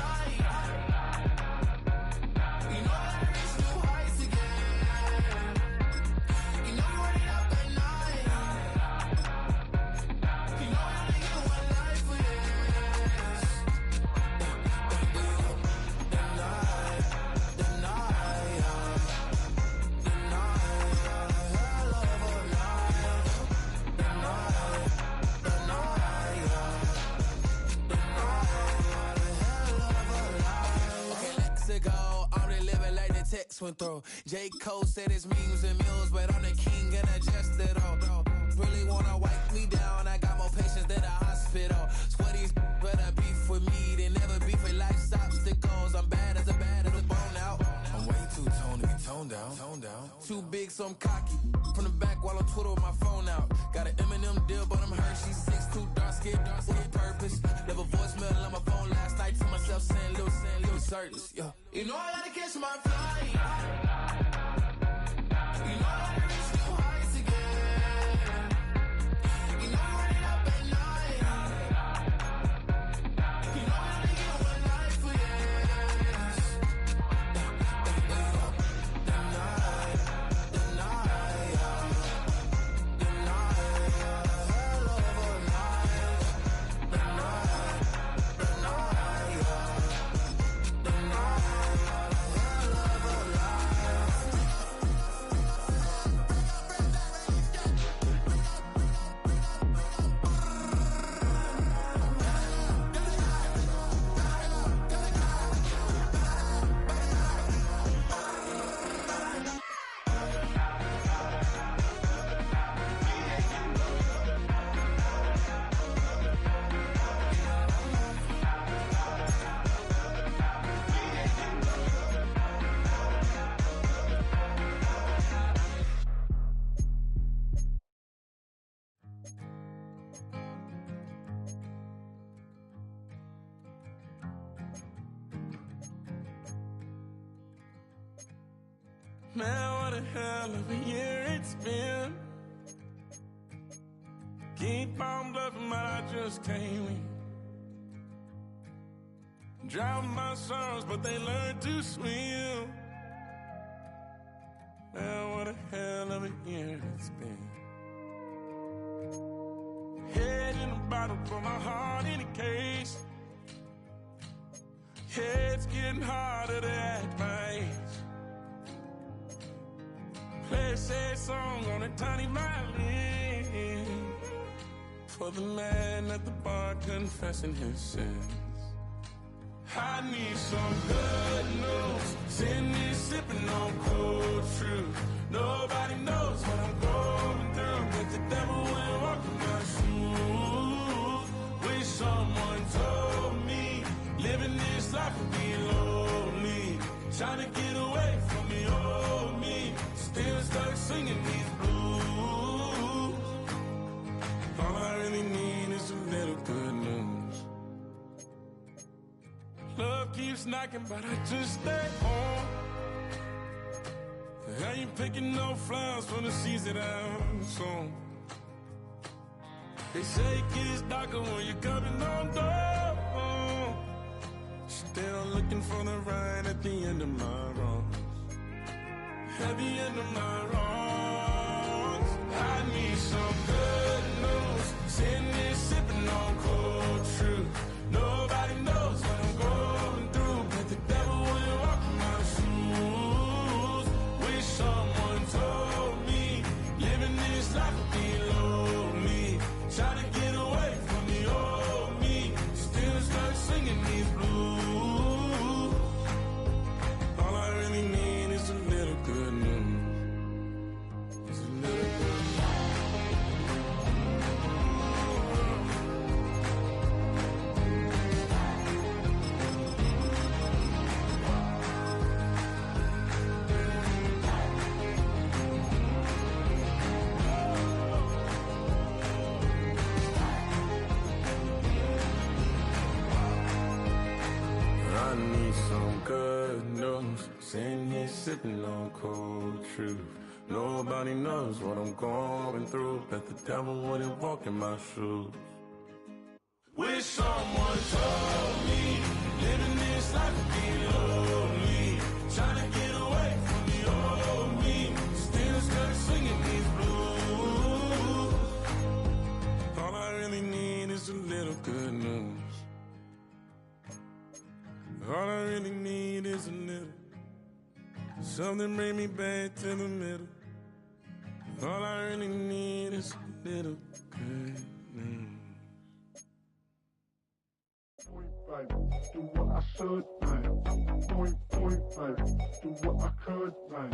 Went through. J. Cole said it's memes and mules, but I'm the king and adjust it all. Really wanna wipe me down, I got more patience than a hospital. Sweaties better beef with me than never beef with life's obstacles. I'm bad as a bone out. I'm way too toned to be toned down. Too big, so I'm cocky. From the back while on Twitter with my phone out. Got an Eminem deal, but I'm Hershey's 6'2", dark skin, with purpose. Never voicemail on my phone last night to myself saying little circus. Yeah. You know I gotta catch my flight. You know I gotta reach new heights again. You know I'm running up at night. You know I only get one life for yes. The night, hell of a night. The night, Man, what a hell of a year it's been. Keep on bluffing, but I just can't win. Drown my sorrows, but they learn to swim. Man, what a hell of a year it's been. Head in a bottle, put my heart in a case. Yeah, it's getting harder to act my age. Play a sad song on a tiny violin for the man at the bar confessing his sins. I need some good news. Sitting here sipping on cold truth. Nobody knows what I'm going through, but the devil will walk in my shoes. Wish someone told me living this life would be lonely. Trying to get away from the old me. Still stuck singing these blues. All I really need is knocking, but I just stay home. I ain't picking no flowers from the seeds that I'm sown. They say it gets darker when you're coming on door. Still looking for the right at the end of my wrongs. At the end of my wrongs, I need some good news. Sitting there sipping on cold truth. Nobody knows what I'm going through, but the devil wouldn't walk in my shoes. Wish someone told me living this life would be lonely. Try to get away from the old me. Still start singing these blues. All I really need is a little good news. It's a little good I need some good news. Sitting here sipping on cold truth. Nobody knows what I'm going through, but the devil wouldn't walk in my shoes. Wish someone told me living this life would be lonely. Trying to get away from the old me. Still stuck singing these blues. All I really need is a little good news. All I really need is a little. Something bring me back to the middle. All I really need is a little good news. Do what I should, man. Point, baby. Do what I could, man.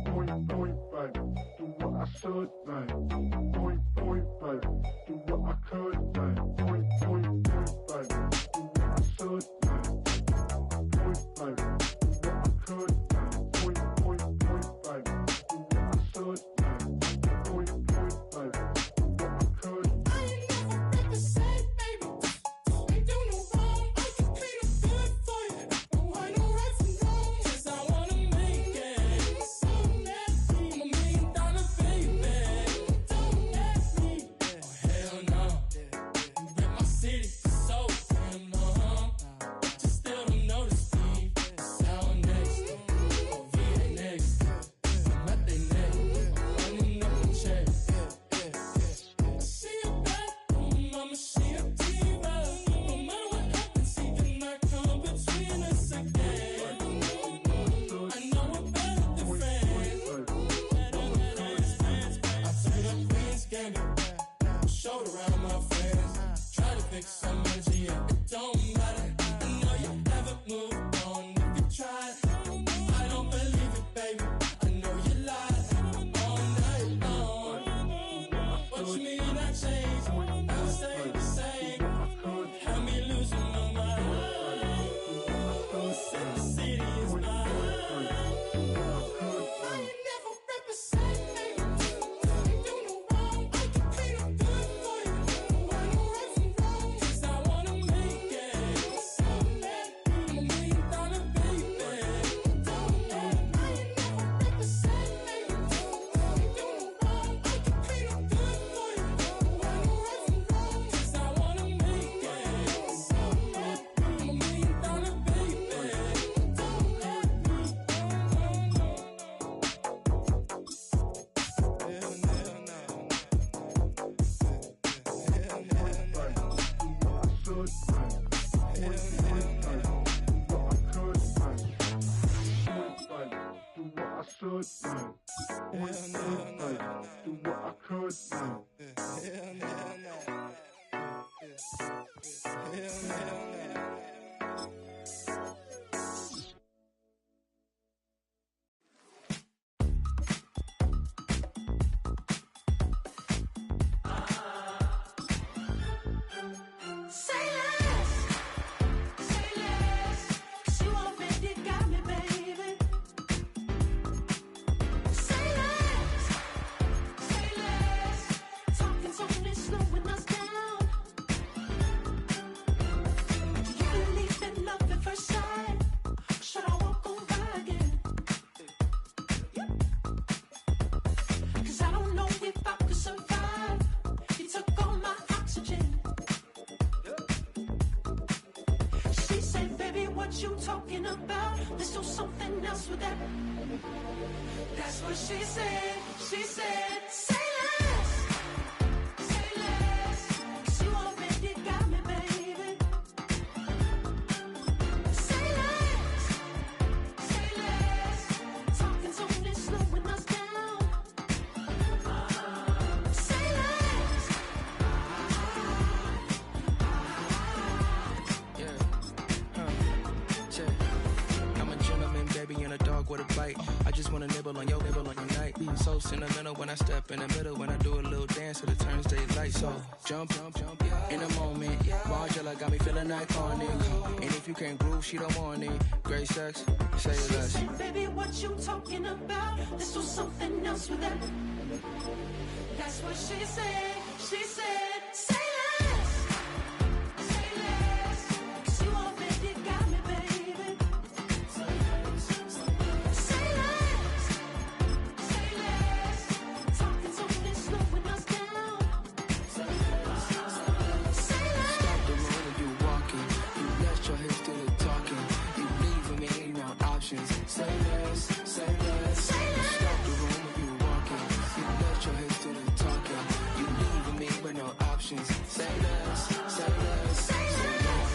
Point, baby. Do what I should, man. Point, baby. Do what I could, man. Point, baby. Do what I should, man. Point, baby. Do what I could, man. Point, baby. Do what I should, man. Point, baby. Do what I could. I ain't never represent, baby. Ain't do no wrong. I can plead a good for you. No, I know right from wrong. 'Cause I wanna make it. So nasty. I'm $1 million baby. Don't let me. Oh, hell no. You rip my city so damn long. Just still don't notice me. Sound next. Oh, VA next. I'm at they neck. Running up the check. She a bad woman, mama, she a diva. No matter what happens, she cannot come between us again. I know we're better than friends. I played up Queen's Gambit. Showed around my friends. Try to fix some energy, yeah, it don't matter. I know you haven't moved on if you tried. I don't believe it, baby. I know you lied all night long. What you mean I changed? I stay the same. Had me losing my mind. City is mine. I ain't never represent, baby. Ain't do no wrong. I can plead a good for you. I know right from wrong. 'Cause I wanna make it. So mad. I'm $1 million baby. Don't let me. I ain't never represent, baby. Ain't do no wrong. I can plead a good for you. I know right from wrong. 'Cause I wanna make it. So mad. I'm $1 million baby. Don't let me. Say less, say less. 'Cause you already got me, baby. Say less, what you talking about. Let's do something else with that. That's what she said. She said, say less. Say less. 'Cause you already got me, baby. Say less. Say less. Talking's only slowing us down. Say less. I'm a gentleman, baby, and a dog with a bite. I just wanna nibble on your night. So sentimental when I step in the middle. When I do a little dance, so it turns daylight. So jump, in the moment. Margella got me feeling iconic. And if you can't groove, she don't want it. Great sex, say She less. said, baby, what you talking about? Let's do something else with that. That's what she said. She said, say less. Say less. 'Cause you already got me, baby. Say less. Say less. Talking's only slowing us down. Say less. Say less. Stop the road when you walking. You let your hips do the talking. You leaving me no options. Say less, say less. Say less. Stop the road when you walking. You let your hips do the talking. You leaving me with no options. Say less, say less. Say less.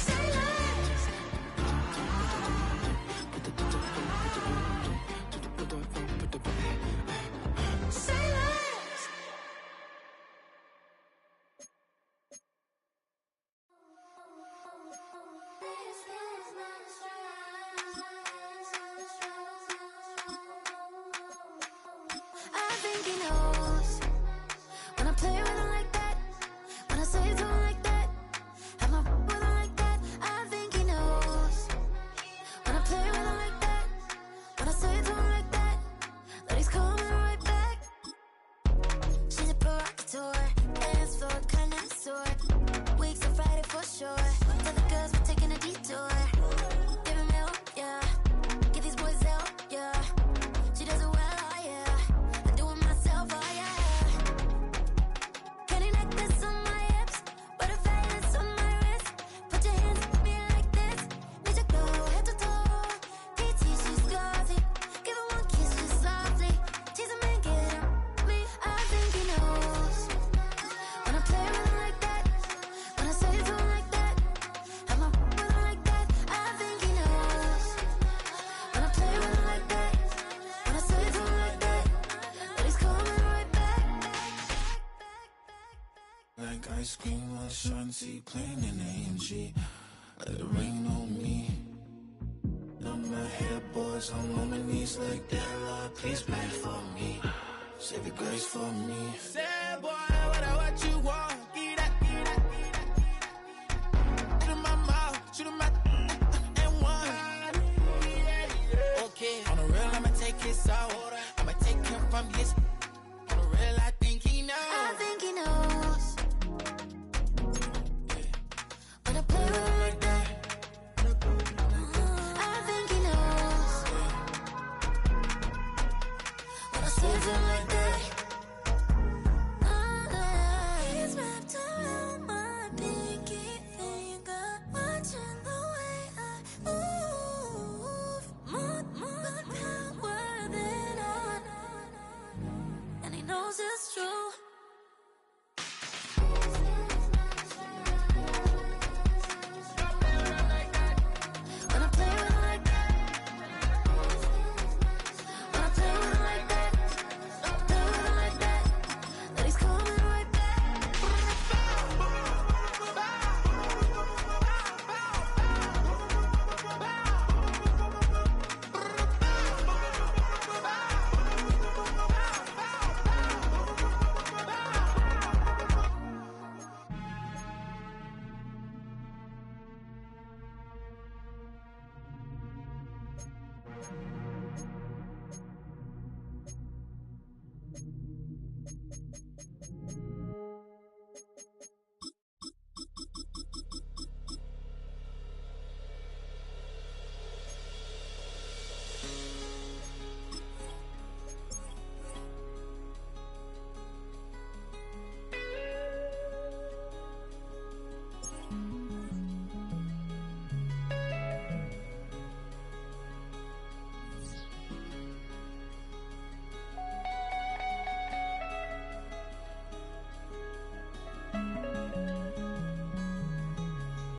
Say less. Say less. I think he knows when I play with him like that, when I say to him like that, have my with him like that. I think he knows when I play with him like that, when I say to him like that, that he's coming right back. She's a provocateur, dance floor connoisseur, weeks of Friday for sure. Tell the girls we're taking a detour, give him help, yeah, give these boys help, yeah. She does it well, oh yeah. I do it myself, oh yeah. Candy necklace on my hips, butterflies on my wrist. Put your hands on me like this. Need to go head to toe. DT, she's glossy. Give her one kiss just softly. Tease him and get him me. I think he knows when I play with him like that, when I say to him like that, have my with him like that. I think he knows when I play with him like that, when I say to him like that, that he's coming right back. Like ice cream on Shanty, playing in AMG. Let it rain on me. On my headboards, I'm on my knees like that. Lord, please pray for me. Save your grace for me. Say boy, what you want? Get that, get that, get that. Shoot in my mouth, shoot in my and one. Okay, on the real, I'ma take his out. I'ma take him from his. On the real, I think he knows. I think he knows when I play with him like that. I think he knows when I say to him like that. He's wrapped around my pinky finger, watching the way I move. More power than on, and he knows it's true. When I play with him like that, when I play with him like that, play with him like that, that he's coming right back.